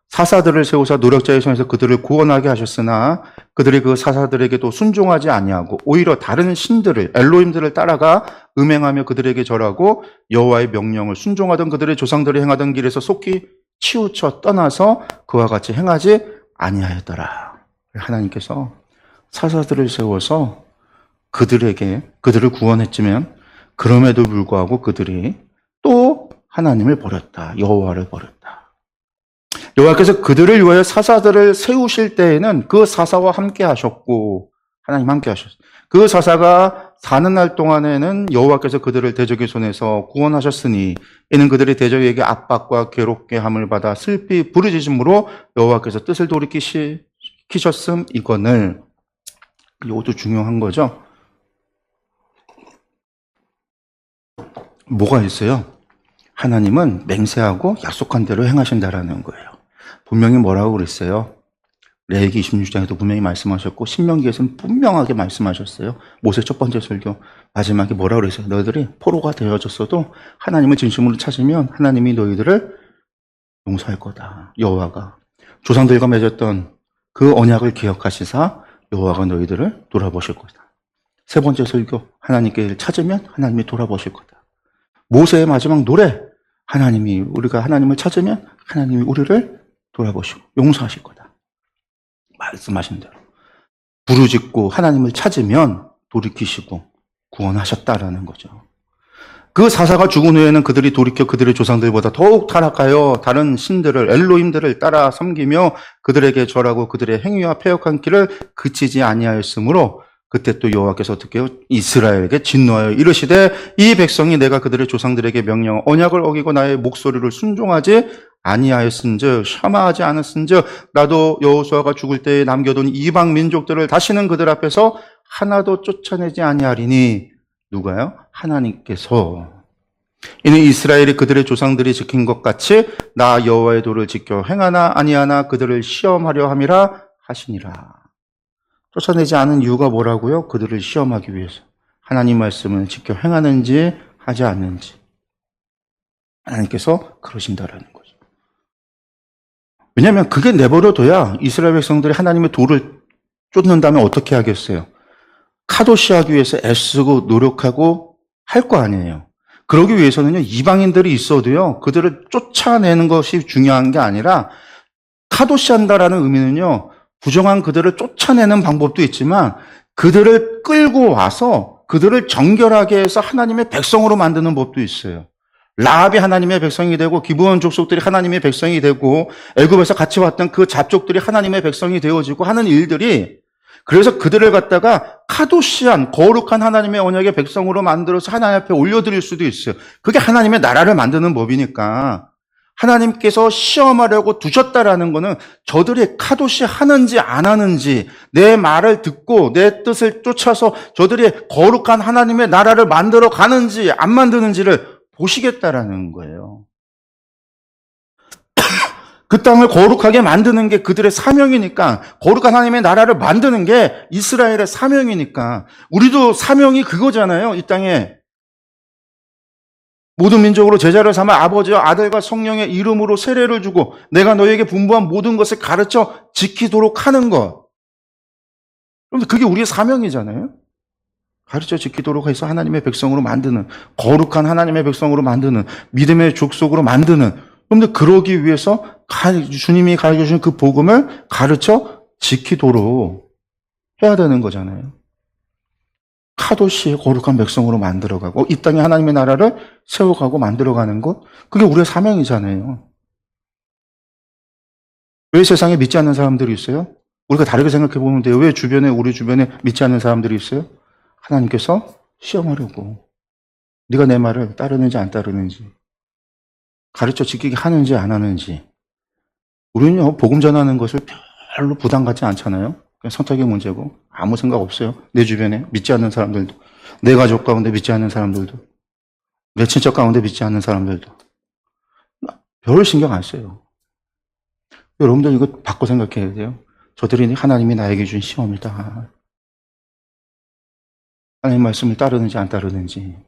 사사들을 세우사 노력자의 손에서 그들을 구원하게 하셨으나 그들이 그 사사들에게도 순종하지 아니하고 오히려 다른 신들을, 엘로힘들을 따라가 음행하며 그들에게 절하고 여호와의 명령을 순종하던 그들의 조상들이 행하던 길에서 속히 치우쳐 떠나서 그와 같이 행하지 아니하였더라. 하나님께서 사사들을 세워서 그들을 구원했지만 그럼에도 불구하고 그들이 또 하나님을 버렸다. 여호와를 버렸다. 여호와께서 그들을 위하여 사사들을 세우실 때에는 그 사사와 함께 하셨고 하나님 함께 하셨어요. 그 사사가 사는 날 동안에는 여호와께서 그들을 대적의 손에서 구원하셨으니 이는 그들이 대적에게 압박과 괴롭게 함을 받아 슬피 부르짖음으로 여호와께서 뜻을 돌이키셨음 이거는 이것도 중요한 거죠. 뭐가 있어요? 하나님은 맹세하고 약속한 대로 행하신다라는 거예요. 분명히 뭐라고 그랬어요? 레위기 26장에도 분명히 말씀하셨고 신명기에서는 분명하게 말씀하셨어요. 모세 첫 번째 설교 마지막에 뭐라고 그랬어요? 너희들이 포로가 되어졌어도 하나님을 진심으로 찾으면 하나님이 너희들을 용서할 거다. 여호와가 조상들과 맺었던 그 언약을 기억하시사 여호와가 너희들을 돌아보실 거다. 세 번째 설교 하나님께 찾으면 하나님이 돌아보실 거다. 모세의 마지막 노래 우리가 하나님을 찾으면 하나님이 우리를 돌아보시고 용서하실 거다. 말씀하신 대로 부르짖고 하나님을 찾으면 돌이키시고 구원하셨다라는 거죠. 그 사사가 죽은 후에는 그들이 돌이켜 그들의 조상들보다 더욱 타락하여 다른 신들을 엘로힘들을 따라 섬기며 그들에게 절하고 그들의 행위와 패역한 길을 그치지 아니하였으므로 그때 또 여호와께서 어떻게 해요? 이스라엘에게 진노하여 이르시되 이 백성이 내가 그들의 조상들에게 명령 언약을 어기고 나의 목소리를 순종하지 아니하였은즉 샤마하지 않았은즉 나도 여호수아가 죽을 때에 남겨둔 이방 민족들을 다시는 그들 앞에서 하나도 쫓아내지 아니하리니 누가요? 하나님께서 이는 이스라엘이 그들의 조상들이 지킨 것 같이 나 여호와의 도를 지켜 행하나 아니하나 그들을 시험하려 함이라 하시니라. 쫓아내지 않은 이유가 뭐라고요? 그들을 시험하기 위해서. 하나님 말씀을 지켜 행하는지 하지 않는지. 하나님께서 그러신다라는 거죠. 왜냐하면 그게 내버려둬야 이스라엘 백성들이 하나님의 도를 쫓는다면 어떻게 하겠어요? 카도시하기 위해서 애쓰고 노력하고 할 거 아니에요. 그러기 위해서는요, 이방인들이 있어도요, 그들을 쫓아내는 것이 중요한 게 아니라 카도시한다라는 의미는요, 부정한 그들을 쫓아내는 방법도 있지만 그들을 끌고 와서 그들을 정결하게 해서 하나님의 백성으로 만드는 법도 있어요. 라합이 하나님의 백성이 되고 기브온 족속들이 하나님의 백성이 되고 애굽에서 같이 왔던 그 잡족들이 하나님의 백성이 되어지고 하는 일들이 그래서 그들을 갖다가 카도시한 거룩한 하나님의 언약의 백성으로 만들어서 하나님 앞에 올려드릴 수도 있어요. 그게 하나님의 나라를 만드는 법이니까 하나님께서 시험하려고 두셨다라는 것은 저들이 카도시 하는지 안 하는지 내 말을 듣고 내 뜻을 쫓아서 저들이 거룩한 하나님의 나라를 만들어 가는지 안 만드는지를 보시겠다라는 거예요. 그 땅을 거룩하게 만드는 게 그들의 사명이니까 거룩한 하나님의 나라를 만드는 게 이스라엘의 사명이니까 우리도 사명이 그거잖아요. 이 땅에 모든 민족으로 제자를 삼아 아버지와 아들과 성령의 이름으로 세례를 주고 내가 너희에게 분부한 모든 것을 가르쳐 지키도록 하는 것. 그런데 그게 우리의 사명이잖아요. 가르쳐 지키도록 해서 하나님의 백성으로 만드는 거룩한 하나님의 백성으로 만드는 믿음의 족속으로 만드는 그런데 그러기 위해서 주님이 가르쳐주신 그 복음을 가르쳐 지키도록 해야 되는 거잖아요. 카도시의 거룩한 백성으로 만들어가고 이 땅에 하나님의 나라를 세워가고 만들어가는 것 그게 우리의 사명이잖아요. 왜 세상에 믿지 않는 사람들이 있어요? 우리가 다르게 생각해 보면 돼요. 왜 우리 주변에 믿지 않는 사람들이 있어요? 하나님께서 시험하려고 네가 내 말을 따르는지 안 따르는지 가르쳐 지키게 하는지 안 하는지 우리는요 복음 전하는 것을 별로 부담 갖지 않잖아요. 그냥 선택의 문제고 아무 생각 없어요. 내 주변에 믿지 않는 사람들도 내 가족 가운데 믿지 않는 사람들도 내 친척 가운데 믿지 않는 사람들도 별 신경 안 써요. 여러분들 이거 바꿔 생각해야 돼요. 저들이 하나님이 나에게 준 시험이다. 하나님 말씀을 따르는지 안 따르는지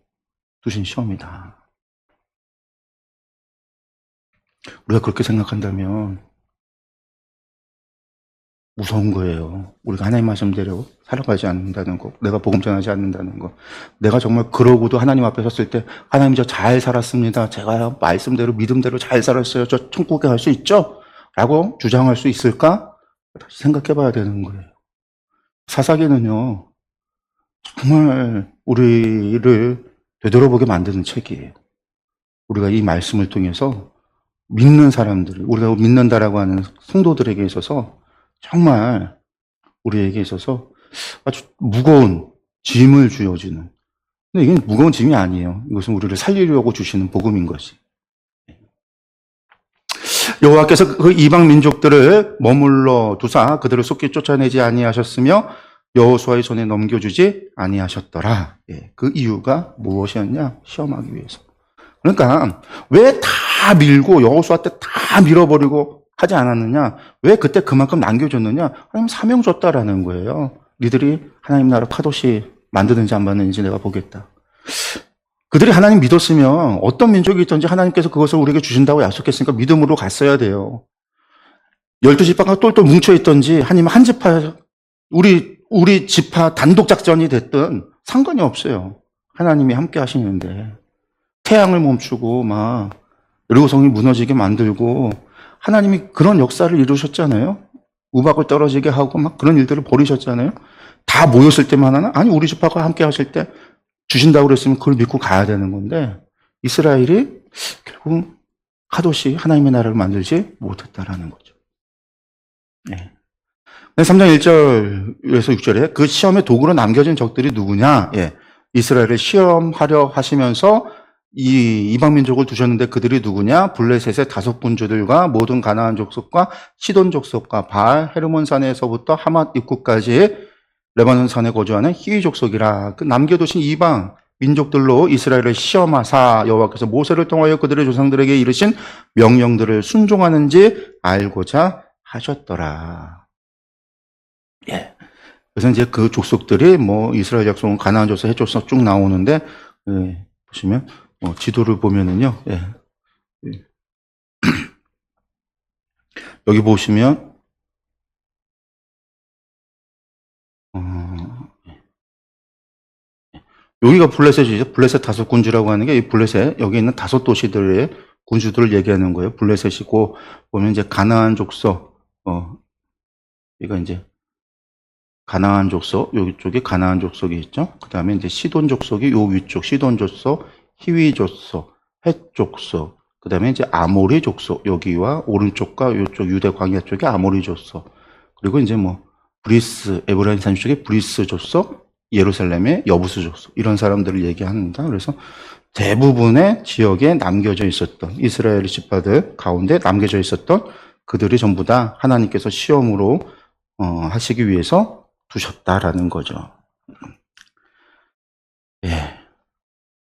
두신 시험이다. 우리가 그렇게 생각한다면 무서운 거예요. 우리가 하나님 말씀대로 살아가지 않는다는 거, 내가 복음 전하지 않는다는 거. 내가 정말 그러고도 하나님 앞에 섰을 때 하나님 저 잘 살았습니다. 제가 말씀대로 믿음대로 잘 살았어요. 저 천국에 갈 수 있죠? 라고 주장할 수 있을까? 다시 생각해 봐야 되는 거예요. 사사기는요, 정말 우리를 되돌아보게 만드는 책이에요. 우리가 이 말씀을 통해서 믿는 사람들, 우리가 믿는다라고 하는 성도들에게 있어서 정말 우리에게 있어서 아주 무거운 짐을 주어지는. 근데 이게 무거운 짐이 아니에요. 이것은 우리를 살리려고 주시는 복음인 것이. 여호와께서 그 이방 민족들을 머물러 두사 그들을 속히 쫓아내지 아니하셨으며 여호수아의 손에 넘겨주지 아니하셨더라. 그 이유가 무엇이었냐? 시험하기 위해서. 그러니까 왜 다 밀고 여호수아 때 다 밀어버리고 하지 않았느냐? 왜 그때 그만큼 남겨줬느냐? 하나님 사명 줬다라는 거예요. 니들이 하나님 나라 파도시 만드는지 안 만드는지 내가 보겠다. 그들이 하나님 믿었으면 어떤 민족이 있든지 하나님께서 그것을 우리에게 주신다고 약속했으니까 믿음으로 갔어야 돼요. 12지파가 똘똘 뭉쳐있든지 아니면 한 지파, 우리 지파 단독 작전이 됐든 상관이 없어요. 하나님이 함께 하시는데 태양을 멈추고 막 여리고성이 무너지게 만들고 하나님이 그런 역사를 이루셨잖아요. 우박을 떨어지게 하고 막 그런 일들을 벌이셨잖아요. 다 모였을 때만 하나? 아니 우리 지파가 함께 하실 때 주신다고 그랬으면 그걸 믿고 가야 되는 건데 이스라엘이 결국 하도시 하나님의 나라를 만들지 못했다라는 거죠. 네. 3장 1절에서 6절에 그 시험의 도구로 남겨진 적들이 누구냐? 이스라엘을 시험하려 하시면서 이 이방 민족을 두셨는데 그들이 누구냐? 블레셋의 5군주들과 모든 가나안 족속과 시돈 족속과 바알 헤르몬산에서부터 하맛 입구까지 레바논 산에 거주하는 히위 족속이라. 그 남겨두신 이방 민족들로 이스라엘을 시험하사 여호와께서 모세를 통하여 그들의 조상들에게 이르신 명령들을 순종하는지 알고자 하셨더라. 그래서 이제 그 족속들이 뭐 이스라엘 족속은 가나안 족속, 헷 족속 쭉 나오는데 보시면 지도를 보면은요. 여기 보시면 여기가 블레셋이죠. 블레셋 5군주라고 하는 게 이 블레셋, 여기 있는 5도시들의 군주들을 얘기하는 거예요. 블레셋이고, 보면 이제 가나안 족속, 여기가 이제 가나안 족속, 여기 쪽에 가나안 족속이 있죠. 그 다음에 이제 시돈 족속이 요 위쪽, 시돈 족속, 히위 족속, 헷 족속, 그 다음에 이제 아모리 족속, 여기와 오른쪽과 이쪽 유대 광야 쪽에 아모리 족속, 그리고 이제 뭐 브리스, 에브라임 산 쪽에 브리스 족속, 예루살렘의 여부수 족속, 이런 사람들을 얘기합니다. 그래서 대부분의 지역에 남겨져 있었던 이스라엘 지파들 가운데 남겨져 있었던 그들이 전부 다 하나님께서 시험으로 하시기 위해서 두셨다라는 거죠.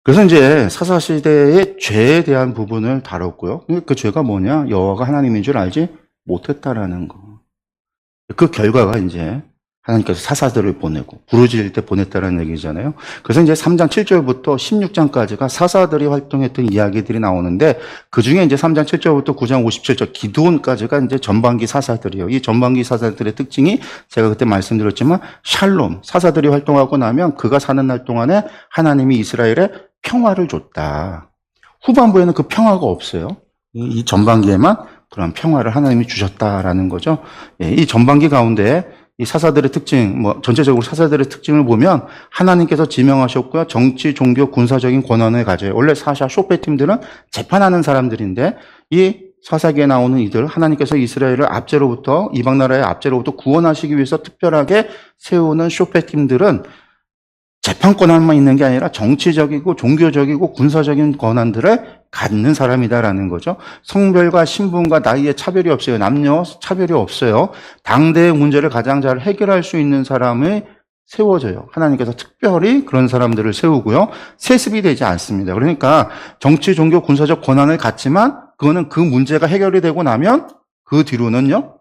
그래서 이제 사사시대의 죄에 대한 부분을 다뤘고요. 그 죄가 뭐냐? 여호와가 하나님인 줄 알지 못했다라는 거. 그 결과가 이제 하나님께서 사사들을 보내고 부르짖을 때 보냈다는 얘기잖아요. 그래서 이제 3장 7절부터 16장까지가 사사들이 활동했던 이야기들이 나오는데 그 중에 이제 3장 7절부터 9장 57절 기드온까지가 이제 전반기 사사들이에요. 이 전반기 사사들의 특징이 제가 그때 말씀드렸지만 샬롬, 사사들이 활동하고 나면 그가 사는 날 동안에 하나님이 이스라엘에 평화를 줬다. 후반부에는 그 평화가 없어요. 이 전반기에만 그런 평화를 하나님이 주셨다라는 거죠. 이 전반기 가운데 이 사사들의 특징, 전체적으로 사사들의 특징을 보면 하나님께서 지명하셨고요. 정치, 종교, 군사적인 권한을 가져요. 원래 사샤, 쇼페팀들은 재판하는 사람들인데 이 사사기에 나오는 이들, 하나님께서 이스라엘을 압제로부터, 이방 나라의 압제로부터 구원하시기 위해서 특별하게 세우는 쇼페팀들은 재판 권한만 있는 게 아니라 정치적이고 종교적이고 군사적인 권한들을 갖는 사람이다라는 거죠. 성별과 신분과 나이에 차별이 없어요. 남녀 차별이 없어요. 당대의 문제를 가장 잘 해결할 수 있는 사람을 세워져요. 하나님께서 특별히 그런 사람들을 세우고요. 세습이 되지 않습니다. 그러니까 정치, 종교, 군사적 권한을 갖지만 그거는 그 문제가 해결이 되고 나면 그 뒤로는요.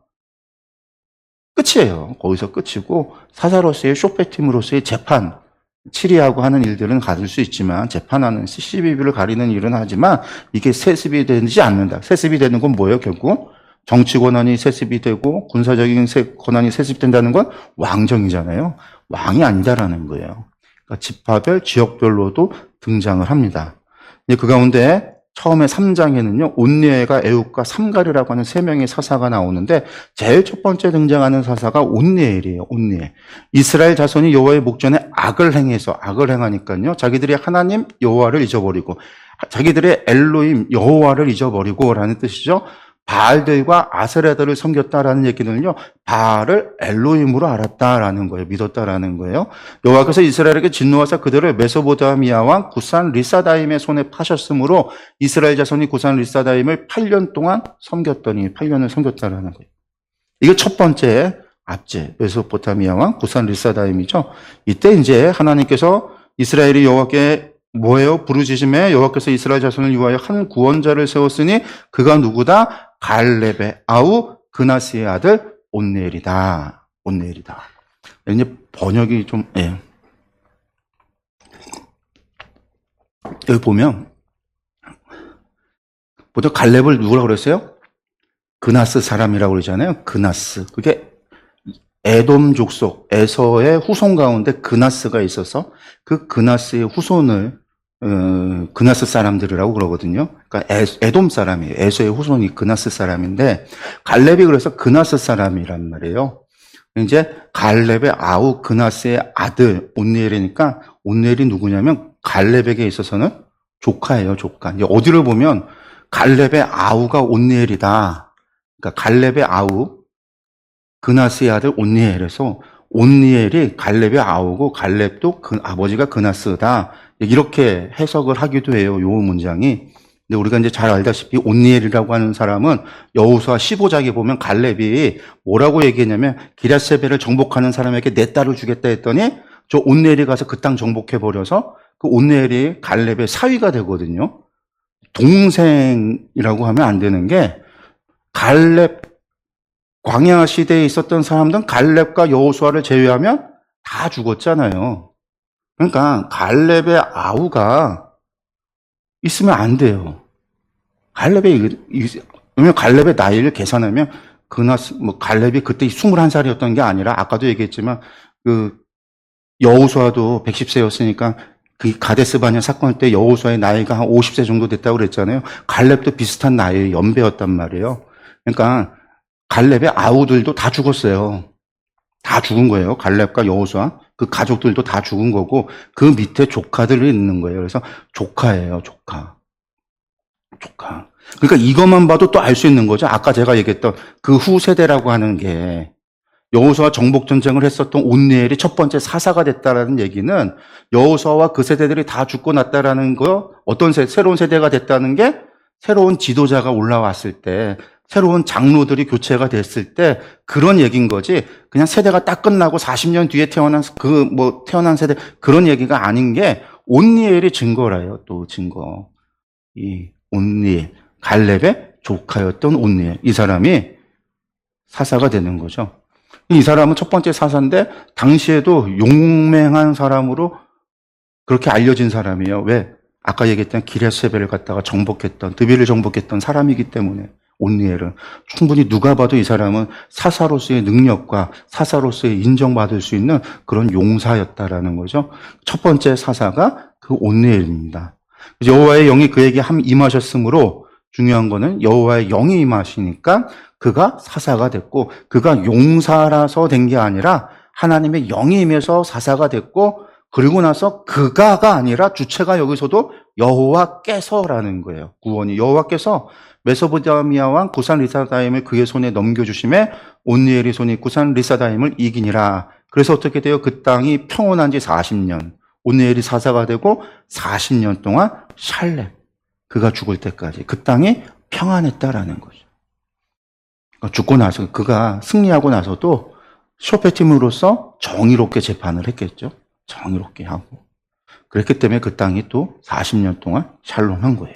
끝이에요. 거기서 끝이고 사사로서의 쇼페팀으로서의 재판, 치리하고 하는 일들은 가질 수 있지만 재판하는 시비비를 가리는 일은 하지만 이게 세습이 되지 않는다. 세습이 되는 건 뭐예요? 결국 정치 권한이 세습이 되고 군사적인 권한이 세습된다는 건 왕정이잖아요. 왕이 아니다라는 거예요. 그러니까 지파별, 지역별로도 등장을 합니다. 그 가운데 처음에 3장에는요, 온니엘과 에웃과 삼갈이라고 하는 3명의 사사가 나오는데 제일 첫 번째 등장하는 사사가 온니엘이에요. 온니엘. 이스라엘 자손이 여호와의 목전에 악을 행하니까요, 자기들이 하나님 여호와를 잊어버리고 자기들의 엘로임 여호와를 잊어버리고라는 뜻이죠. 바알들과 아세라들을 섬겼다라는 얘기는요, 바알을 엘로임으로 알았다라는 거예요. 믿었다라는 거예요. 여호와께서 이스라엘에게 진노하사 그들을 메소포타미아 왕 구산 리사다임의 손에 파셨으므로 이스라엘 자손이 구산 리사다임을 8년 동안 섬겼더니 8년을 섬겼다라는 거예요. 이게 첫 번째 압제, 메소포타미아 왕 구산 리사다임이죠. 이때 이제 하나님께서 이스라엘이 여호와께 뭐예요? 부르짖음에 여호와께서 이스라엘 자손을 위하여 한 구원자를 세웠으니 그가 누구다? 갈렙의 아우 그나스의 아들 온니엘이다. 온니엘이다. 이제 번역이 좀, 여기 보면 보통 갈렙을 누구라고 그랬어요? 그나스 사람이라고 그러잖아요. 그나스. 그게 에돔 족속, 에서의 후손 가운데 그나스가 있어서 그 그나스의 후손을 그나스 사람들이라고 그러거든요. 그러니까 에돔 사람이에요. 에서의 후손이 그나스 사람인데 갈렙이 그래서 그나스 사람이란 말이에요. 이제 갈렙의 아우 그나스의 아들 온니엘이니까 온니엘이 누구냐면 갈렙에게 있어서는 조카예요. 조카. 이제 어디를 보면 갈렙의 아우가 온니엘이다. 그러니까 갈렙의 아우 그나스의 아들 온니엘에서 온니엘이 갈렙의 아우고 갈렙도 그 아버지가 그나스다. 이렇게 해석을 하기도 해요. 요 문장이. 근데 우리가 이제 잘 알다시피 온니엘이라고 하는 사람은 여호수아 15장에 보면 갈렙이 뭐라고 얘기했냐면 기럇세벨을 정복하는 사람에게 내 딸을 주겠다 했더니 저 온니엘이 가서 그 땅 정복해 버려서 그 온니엘이 갈렙의 사위가 되거든요. 동생이라고 하면 안 되는 게 갈렙 광야 시대에 있었던 사람들은 갈렙과 여호수아를 제외하면 다 죽었잖아요. 그러니까 갈렙의 아우가 있으면 안 돼요. 왜냐면 갈렙의 나이를 계산하면 갈렙이 그때 21살이었던 게 아니라 아까도 얘기했지만 그 여호수아도 110세였으니까 그 가데스 바냐 사건 때 여호수아의 나이가 한 50세 정도 됐다고 그랬잖아요. 갈렙도 비슷한 나이의 연배였단 말이에요. 그러니까 갈렙의 아우들도 다 죽었어요. 다 죽은 거예요. 갈렙과 여호수아. 그 가족들도 다 죽은 거고 그 밑에 조카들이 있는 거예요. 그래서 조카예요. 조카. 그러니까 이것만 봐도 또 알 수 있는 거죠. 아까 제가 얘기했던 그 후세대라고 하는 게 여호수아 정복 전쟁을 했었던 온니엘이 첫 번째 사사가 됐다라는 얘기는 여호수아와 그 세대들이 다 죽고 났다라는 거, 새로운 세대가 됐다는 게 새로운 지도자가 올라왔을 때, 새로운 장로들이 교체가 됐을 때 그런 얘기인 거지. 그냥 세대가 딱 끝나고 40년 뒤에 태어난 세대 그런 얘기가 아닌 게 온니엘이 증거라요. 또 증거. 이 온니엘, 갈렙의 조카였던 온니엘. 이 사람이 사사가 되는 거죠. 이 사람은 첫 번째 사사인데 당시에도 용맹한 사람으로 그렇게 알려진 사람이에요. 왜? 아까 얘기했던 기럇세벨을 갖다가 드빌을 정복했던 사람이기 때문에. 온니엘은 충분히 누가 봐도 이 사람은 사사로서의 능력과 사사로서의 인정받을 수 있는 그런 용사였다라는 거죠. 첫 번째 사사가 그 온니엘입니다. 여호와의 영이 그에게 임하셨으므로 중요한 거는 여호와의 영이 임하시니까 그가 사사가 됐고 그가 용사라서 된 게 아니라 하나님의 영이 임해서 사사가 됐고 그리고 나서 그가가 아니라 주체가 여기서도 여호와께서라는 거예요. 구원이 여호와께서 메소포타미아 왕 구산 리사다임을 그의 손에 넘겨주심에 온니엘이 손이 구산 리사다임을 이기니라. 그래서 어떻게 돼요? 그 땅이 평온한 지 40년. 온니엘이 사사가 되고 40년 동안 샬렙. 그가 죽을 때까지 그 땅이 평안했다라는 거죠. 죽고 나서 그가 승리하고 나서도 쇼페팀으로서 정의롭게 재판을 했겠죠. 정의롭게 하고. 그랬기 때문에 그 땅이 또 40년 동안 샬롬한 거예요.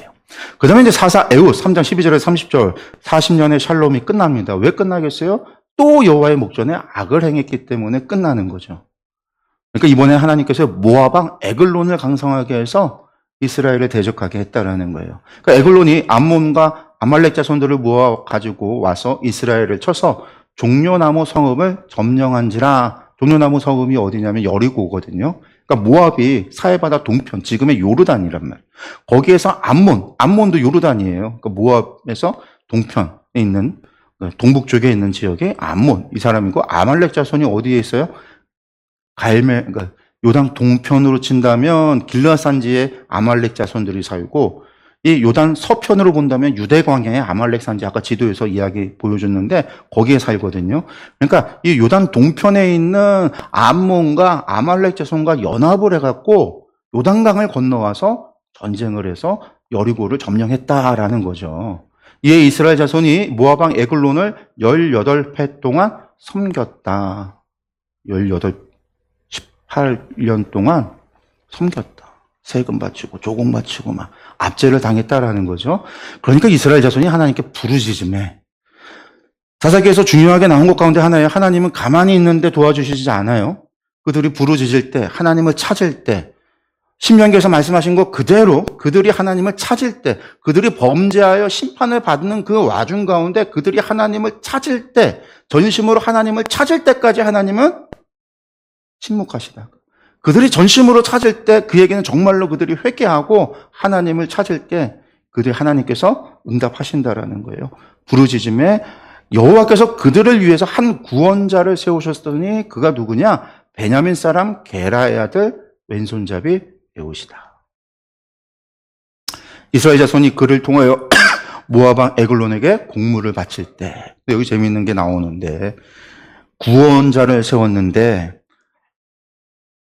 그 다음에 이제 사사 에웃 3장 12절에서 30절 40년의 샬롬이 끝납니다. 왜 끝나겠어요? 또 여호와의 목전에 악을 행했기 때문에 끝나는 거죠. 그러니까 이번에 하나님께서 모압 에글론을 강성하게 해서 이스라엘을 대적하게 했다라는 거예요. 그러니까 에글론이 암몬과 아말렉 자손들을 모아 가지고 와서 이스라엘을 쳐서 종려나무 성읍을 점령한지라. 종려나무 성읍이 어디냐면 여리고거든요. 그러니까 모압이 사해바다 동편, 지금의 요르단이란 말이에요. 거기에서 암몬도 요르단이에요. 그러니까 모압에서 동편에 있는, 동북 쪽에 있는 지역에 암몬, 이 사람이고, 아말렉 자손이 어디에 있어요? 그러니까 요단 동편으로 친다면 길르앗 산지에 아말렉 자손들이 살고, 이 요단 서편으로 본다면 유대 광야의 아말렉 산지, 아까 지도에서 이야기 보여줬는데 거기에 살거든요. 그러니까 이 요단 동편에 있는 암몬과 아말렉 자손과 연합을 해갖고 요단강을 건너와서 전쟁을 해서 여리고를 점령했다라는 거죠. 이에 이스라엘 자손이 모압 왕 에글론을 18회 동안 섬겼다. 18년 동안 섬겼다. 세금 바치고 조공 바치고 막 압제를 당했다라는 거죠. 그러니까 이스라엘 자손이 하나님께 부르짖음해. 사사기에서 중요하게 나온 것 가운데 하나예요. 하나님은 가만히 있는데 도와주시지 않아요. 그들이 부르짖을 때, 하나님을 찾을 때, 신명기에서 말씀하신 것 그대로 그들이 하나님을 찾을 때, 그들이 범죄하여 심판을 받는 그 와중 가운데 그들이 하나님을 찾을 때, 전심으로 하나님을 찾을 때까지 하나님은 침묵하시다. 그들이 전심으로 찾을 때 그에게는 정말로 그들이 회개하고 하나님을 찾을 때 그들이 하나님께서 응답하신다라는 거예요. 부르짖음에 여호와께서 그들을 위해서 한 구원자를 세우셨더니 그가 누구냐? 베냐민 사람 게라의 아들 왼손잡이 에웃이다. 이스라엘 자손이 그를 통하여 모압 왕 에글론에게 공물을 바칠 때, 여기 재미있는 게 나오는데, 구원자를 세웠는데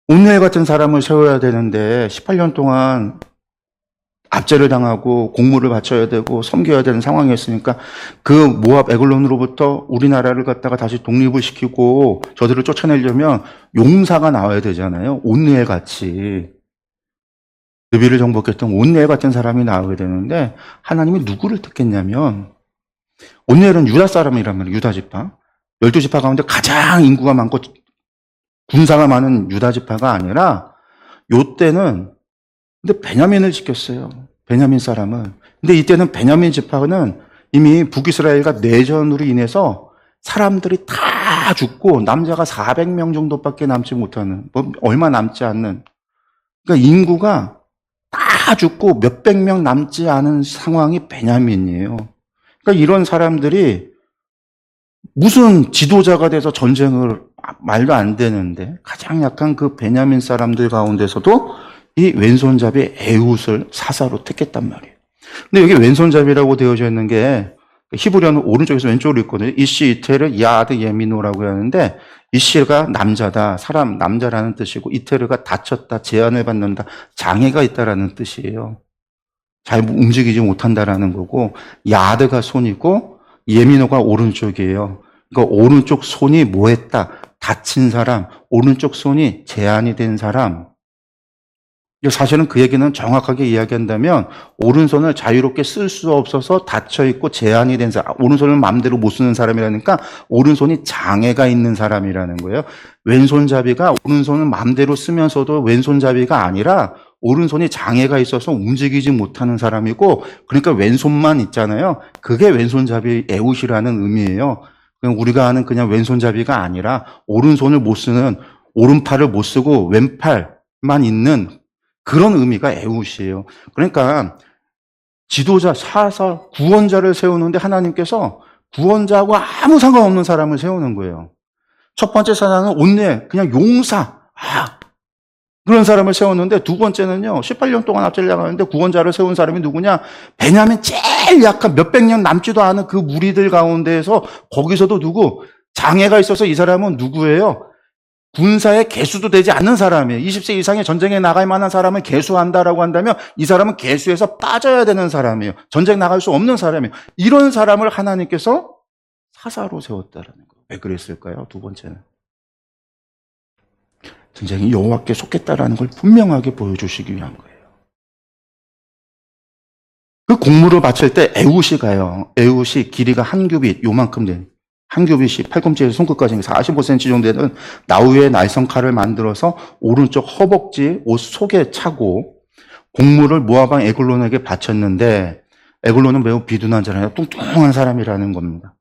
온누엘 같은 사람을 세워야 되는데 18년 동안 압제를 당하고 공물을 바쳐야 되고 섬겨야 되는 상황이었으니까 그 모압 에글론으로부터 우리나라를 갖다가 다시 독립을 시키고 저들을 쫓아내려면 용사가 나와야 되잖아요. 온누엘 같이. 느비를 정복했던 온누엘 같은 사람이 나오게 되는데 하나님이 누구를 택했냐면, 온누엘은 유다 사람이란 말이에요. 유다 지파. 12지파 가운데 가장 인구가 많고 군사가 많은 유다 지파가 아니라 요때는 근데 베냐민을 지켰어요. 베냐민 사람은. 근데 이때는 베냐민 지파는 이미 북이스라엘과 내전으로 인해서 사람들이 다 죽고 남자가 400명 정도밖에 남지 못하는, 얼마 남지 않는, 그러니까 인구가 다 죽고 몇백 명 남지 않은 상황이 베냐민이에요. 그러니까 이런 사람들이 무슨 지도자가 돼서 전쟁을, 말도 안 되는데 가장 약한 그 베냐민 사람들 가운데서도 이 왼손잡이 에웃을 사사로 택했단 말이에요. 근데 여기 왼손잡이라고 되어져 있는 게 히브리어는 오른쪽에서 왼쪽으로 있거든요. 이시 이테르 야드 예미노라고 하는데, 이시가 남자다, 사람 남자라는 뜻이고, 이테르가 다쳤다, 제한을 받는다, 장애가 있다라는 뜻이에요. 잘 움직이지 못한다라는 거고, 야드가 손이고 예미노가 오른쪽이에요. 그러니까 오른쪽 손이 뭐 했다? 다친 사람, 오른쪽 손이 제한이 된 사람. 사실은 그 얘기는 정확하게 이야기한다면 오른손을 자유롭게 쓸 수 없어서 닫혀있고 제한이 된 사람, 오른손을 마음대로 못 쓰는 사람이라니까 오른손이 장애가 있는 사람이라는 거예요. 왼손잡이가 오른손을 마음대로 쓰면서도 왼손잡이가 아니라 오른손이 장애가 있어서 움직이지 못하는 사람이고, 그러니까 왼손만 있잖아요. 그게 왼손잡이 에웃이라는 의미예요. 우리가 아는 그냥 왼손잡이가 아니라 오른손을 못 쓰는, 오른팔을 못 쓰고 왼팔만 있는 그런 의미가 에웃이에요. 그러니까 지도자, 사사, 구원자를 세우는데 하나님께서 구원자하고 아무 상관없는 사람을 세우는 거예요. 첫 번째 사람은 온누엘, 그냥 용사, 그런 사람을 세웠는데, 두 번째는요, 18년 동안 압제를 당하는데 구원자를 세운 사람이 누구냐? 베냐민 제일 약한 몇백 년 남지도 않은 그 무리들 가운데에서 거기서도 누구? 장애가 있어서 이 사람은 누구예요? 군사의 개수도 되지 않는 사람이에요. 20세 이상의 전쟁에 나갈 만한 사람을 개수한다라고 한다면 이 사람은 개수에서 빠져야 되는 사람이에요. 전쟁 나갈 수 없는 사람이에요. 이런 사람을 하나님께서 사사로 세웠다라는 거예요. 왜 그랬을까요? 두 번째는 전쟁이 여호와께 속했다라는 걸 분명하게 보여주시기 위한 거예요. 그 공물을 바칠 때 에웃이 가요. 에웃이 길이가 한 규빗, 요만큼 된, 한 규빗이 팔꿈치에서 손끝까지 45cm 정도 되는 나우의 날성칼을 만들어서 오른쪽 허벅지 옷 속에 차고 공물을 모압 왕 에글론에게 바쳤는데, 에글론은 매우 비둔한 자라요. 뚱뚱한 사람이라는 겁니다.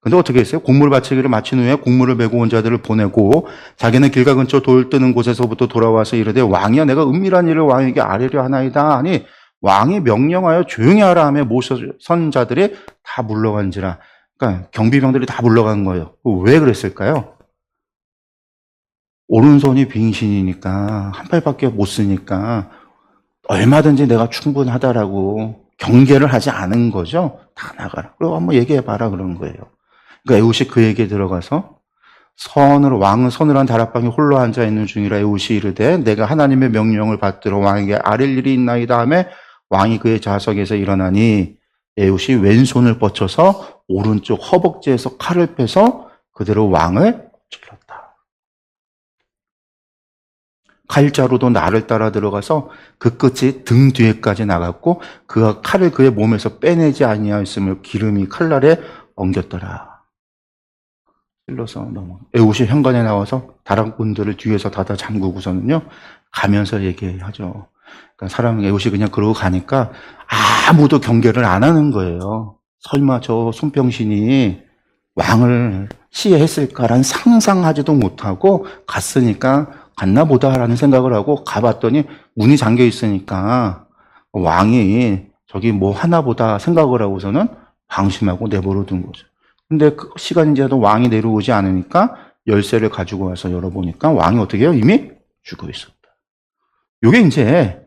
근데 어떻게 했어요? 곡물 바치기를 마친 후에 곡물을 메고 온 자들을 보내고 자기는 길가 근처 돌 뜨는 곳에서부터 돌아와서 이르되 왕이여 내가 은밀한 일을 왕에게 아뢰려 하나이다 하니 왕이 명령하여 조용히 하라 하며 모선 자들이 다 물러간지라. 그러니까 경비병들이 다 물러간 거예요. 왜 그랬을까요? 오른손이 빙신이니까 한 팔밖에 못 쓰니까 얼마든지 내가 충분하다라고 경계를 하지 않은 거죠. 다 나가라. 그리고 한번 얘기해봐라 그런 거예요. 그러니까 에훗이 그에게 들어가서 왕은 서늘한 다락방에 홀로 앉아 있는 중이라 에훗이 이르되 내가 하나님의 명령을 받들어 왕에게 아랠 일이 있나이다 하매 왕이 그의 좌석에서 일어나니 에훗이 왼손을 뻗쳐서 오른쪽 허벅지에서 칼을 빼서 그대로 왕을 찔렀다. 칼자루도 나를 따라 들어가서 그 끝이 등 뒤에까지 나갔고 그가 칼을 그의 몸에서 빼내지 아니하였으며 기름이 칼날에 엉겼더라. 찔러서 넘어. 에훗이 현관에 나와서 다락문들을 뒤에서 닫아 잠그고서는요 가면서 얘기하죠. 그러니까 에훗이 그냥 그러고 가니까 아무도 경계를 안 하는 거예요. 설마 저 손병신이 왕을 시해했을까라는 상상하지도 못하고 갔으니까 갔나 보다라는 생각을 하고 가봤더니 문이 잠겨 있으니까 왕이 저기 뭐 하나 보다 생각을 하고서는 방심하고 내버려 둔 거죠. 근데 그 시간이 지나도 왕이 내려오지 않으니까 열쇠를 가지고 와서 열어보니까 왕이 어떻게 해요? 이미 죽어 있었다. 이게 이제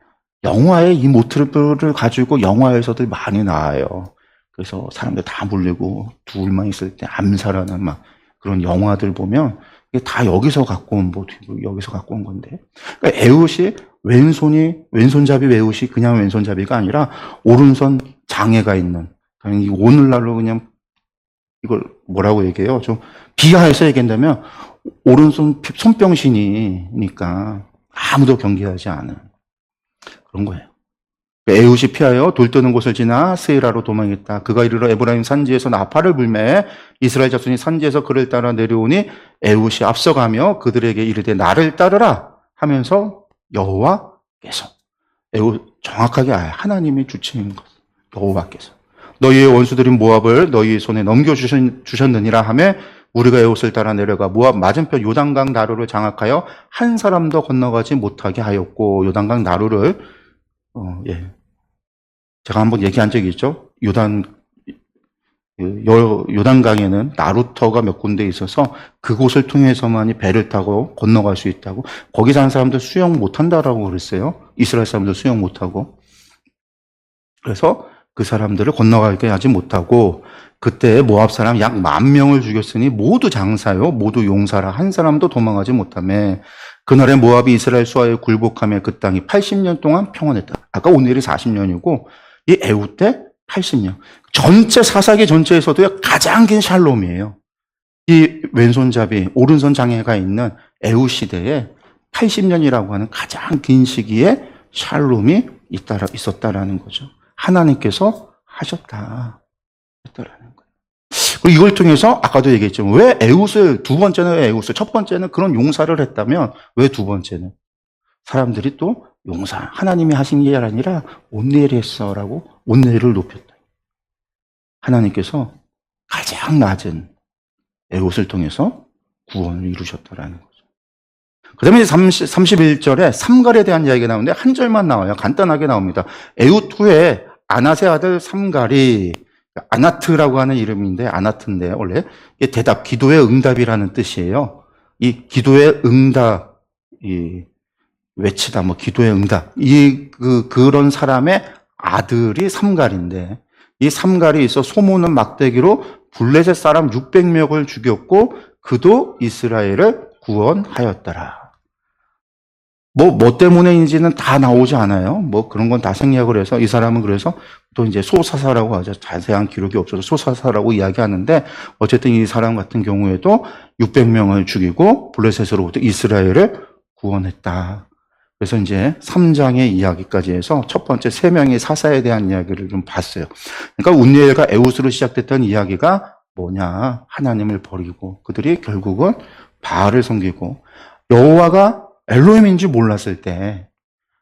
영화의 이 모티브를 가지고 영화에서도 많이 나와요. 그래서 사람들 다 몰리고 둘만 있을 때 암살하는 막 그런 영화들 보면 이게 다 여기서 갖고 온 모티브, 여기서 갖고 온 건데. 그러니까 에훗이 왼손잡이 에훗이 그냥 왼손잡이가 아니라 오른손 장애가 있는, 그냥 오늘날로 그냥 이걸 뭐라고 얘기해요? 좀 비하해서 얘기한다면 오른손 손병신이니까 아무도 경계하지 않은 그런 거예요. 에훗이 피하여 돌 뜨는 곳을 지나 스에라로 도망했다. 그가 이르러 에브라임 산지에서 나팔을 불매 이스라엘 자손이 산지에서 그를 따라 내려오니 에훗이 앞서가며 그들에게 이르되 나를 따르라 하면서 여호와께서, 에훗 정확하게 하나님이 주체인 것, 여호와께서 너희의 원수들인 모압을 너희 손에 넘겨주셨느니라 하며 우리가 에훗을 따라 내려가 모압 맞은편 요단강 나루를 장악하여 한 사람도 건너가지 못하게 하였고, 요단강 나루를 제가 한번 얘기한 적이 있죠. 요단강에는 나루터가 몇 군데 있어서 그곳을 통해서만이 배를 타고 건너갈 수 있다고. 거기 사는 사람들 수영 못한다라고 그랬어요. 이스라엘 사람들 수영 못하고. 그래서 그 사람들을 건너가게 하지 못하고, 그때 모압 사람 약 10,000명을 죽였으니 모두 장사요, 모두 용사라 한 사람도 도망가지 못하며 그날에 모압이 이스라엘 수하에 굴복하며 그 땅이 80년 동안 평안했다. 아까 오늘이 40년이고 이 에훗 때 80년. 전체 사사기 전체에서도 가장 긴 샬롬이에요. 이 왼손잡이, 오른손 장애가 있는 에훗 시대에 80년이라고 하는 가장 긴 시기에 샬롬이 있었다라는 거죠. 하나님께서 하셨다라는 거예요. 그리고 이걸 통해서 아까도 얘기했지만 왜 에훗을 두 번째는 왜 에훗을, 첫 번째는 그런 용사를 했다면 왜 두 번째는 사람들이 또 용사, 하나님이 하신 게 아니라 온니엘이 했어라고 온니엘을 높였다. 하나님께서 가장 낮은 에훗을 통해서 구원을 이루셨다라는 거죠. 그 다음에 31절에 삼갈에 대한 이야기가 나오는데 한 절만 나와요. 간단하게 나옵니다. 에훗 후에 아낫의 아들 삼갈이, 아나트라고 하는 이름인데, 아나트인데 원래 이게 대답, 기도의 응답이라는 뜻이에요. 이 기도의 응답, 외치다, 뭐 기도의 응답, 그런 사람의 아들이 삼갈인데, 이 삼갈이 있어 소모는 막대기로 블레셋 사람 600명을 죽였고 그도 이스라엘을 구원하였더라. 뭐 때문에인지는 다 나오지 않아요. 뭐 그런 건 다 생략을 해서 이 사람은 그래서 또 이제 소사사라고 하죠. 자세한 기록이 없어서 소사사라고 이야기하는데, 어쨌든 이 사람 같은 경우에도 600명을 죽이고 블레셋으로부터 이스라엘을 구원했다. 그래서 이제 3장의 이야기까지 해서 첫 번째 3명의 사사에 대한 이야기를 좀 봤어요. 그러니까 온니엘과 에훗으로 시작됐던 이야기가 뭐냐? 하나님을 버리고 그들이 결국은 바알을 섬기고, 여호와가 엘로힘인 줄 몰랐을 때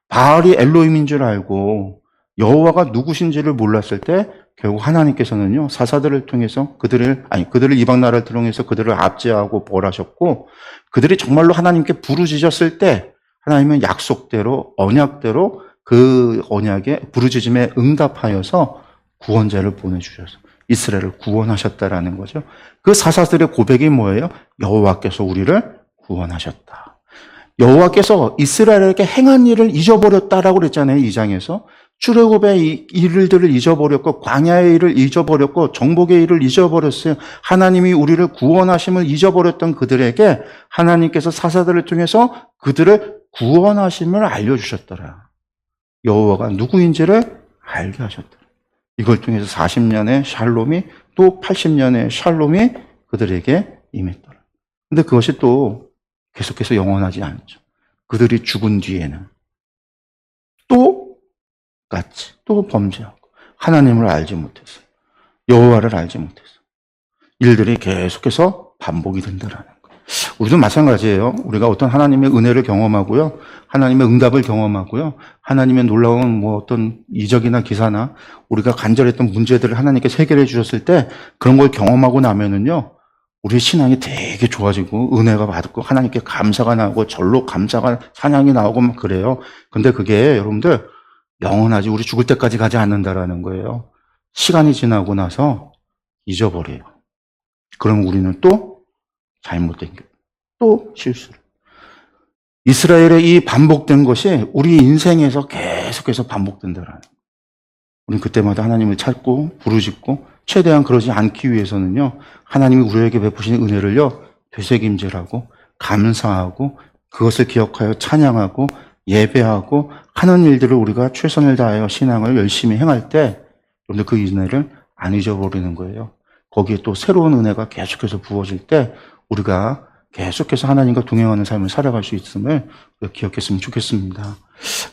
바알이 엘로힘인 줄 알고 여호와가 누구신지를 몰랐을 때 결국 하나님께서는요, 사사들을 통해서 그들을 이방 나라를 통해서 그들을 압제하고 벌하셨고, 그들이 정말로 하나님께 부르짖었을 때 하나님은 약속대로, 언약대로 그 언약에 부르짖음에 응답하여서 구원자를 보내주셔서 이스라엘을 구원하셨다라는 거죠. 그 사사들의 고백이 뭐예요? 여호와께서 우리를 구원하셨다. 여호와께서 이스라엘에게 행한 일을 잊어버렸다라고 그랬잖아요. 2장에서. 출애굽의 일들을 잊어버렸고, 광야의 일을 잊어버렸고, 정복의 일을 잊어버렸어요. 하나님이 우리를 구원하심을 잊어버렸던 그들에게 하나님께서 사사들을 통해서 그들을 구원하심을 알려주셨더라. 여호와가 누구인지를 알게 하셨더라. 이걸 통해서 40년의 샬롬이 또 80년의 샬롬이 그들에게 임했더라. 근데 그것이 또 계속해서 영원하지 않죠. 그들이 죽은 뒤에는 또 같이 또 범죄하고 하나님을 알지 못했어요. 여호와를 알지 못했어요. 일들이 계속해서 반복이 된다라는 거예요. 우리도 마찬가지예요. 우리가 어떤 하나님의 은혜를 경험하고요, 하나님의 응답을 경험하고요, 하나님의 놀라운 어떤 이적이나 기사나 우리가 간절했던 문제들을 하나님께 해결해 주셨을 때 그런 걸 경험하고 나면은요, 우리 신앙이 되게 좋아지고 은혜가 받고 하나님께 감사가 나오고 절로 감사가 찬양이 나오고 막 그래요. 근데 그게 여러분들 영원하지, 우리 죽을 때까지 가지 않는다라는 거예요. 시간이 지나고 나서 잊어버려요. 그럼 우리는 또 잘못된 게, 또 실수를. 이스라엘의 이 반복된 것이 우리 인생에서 계속해서 반복된다라는 거예요. 우리는 그때마다 하나님을 찾고 부르짖고, 최대한 그러지 않기 위해서는요, 하나님이 우리에게 베푸신 은혜를요, 되새김질하고 감사하고 그것을 기억하여 찬양하고 예배하고 하는 일들을 우리가 최선을 다하여 신앙을 열심히 행할 때 여러분들 그 은혜를 안 잊어버리는 거예요. 거기에 또 새로운 은혜가 계속해서 부어질 때 우리가 계속해서 하나님과 동행하는 삶을 살아갈 수 있음을 기억했으면 좋겠습니다.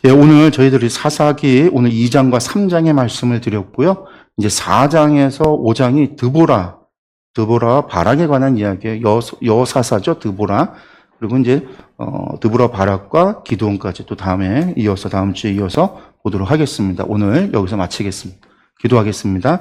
예, 오늘 저희들이 사사기 오늘 2장과 3장의 말씀을 드렸고요. 이제 4장에서 5장이 드보라와 바락에 관한 이야기예요. 여사사죠, 드보라. 그리고 이제 드보라, 바락과 기드온까지 또 다음 주에 이어서 보도록 하겠습니다. 오늘 여기서 마치겠습니다. 기도하겠습니다.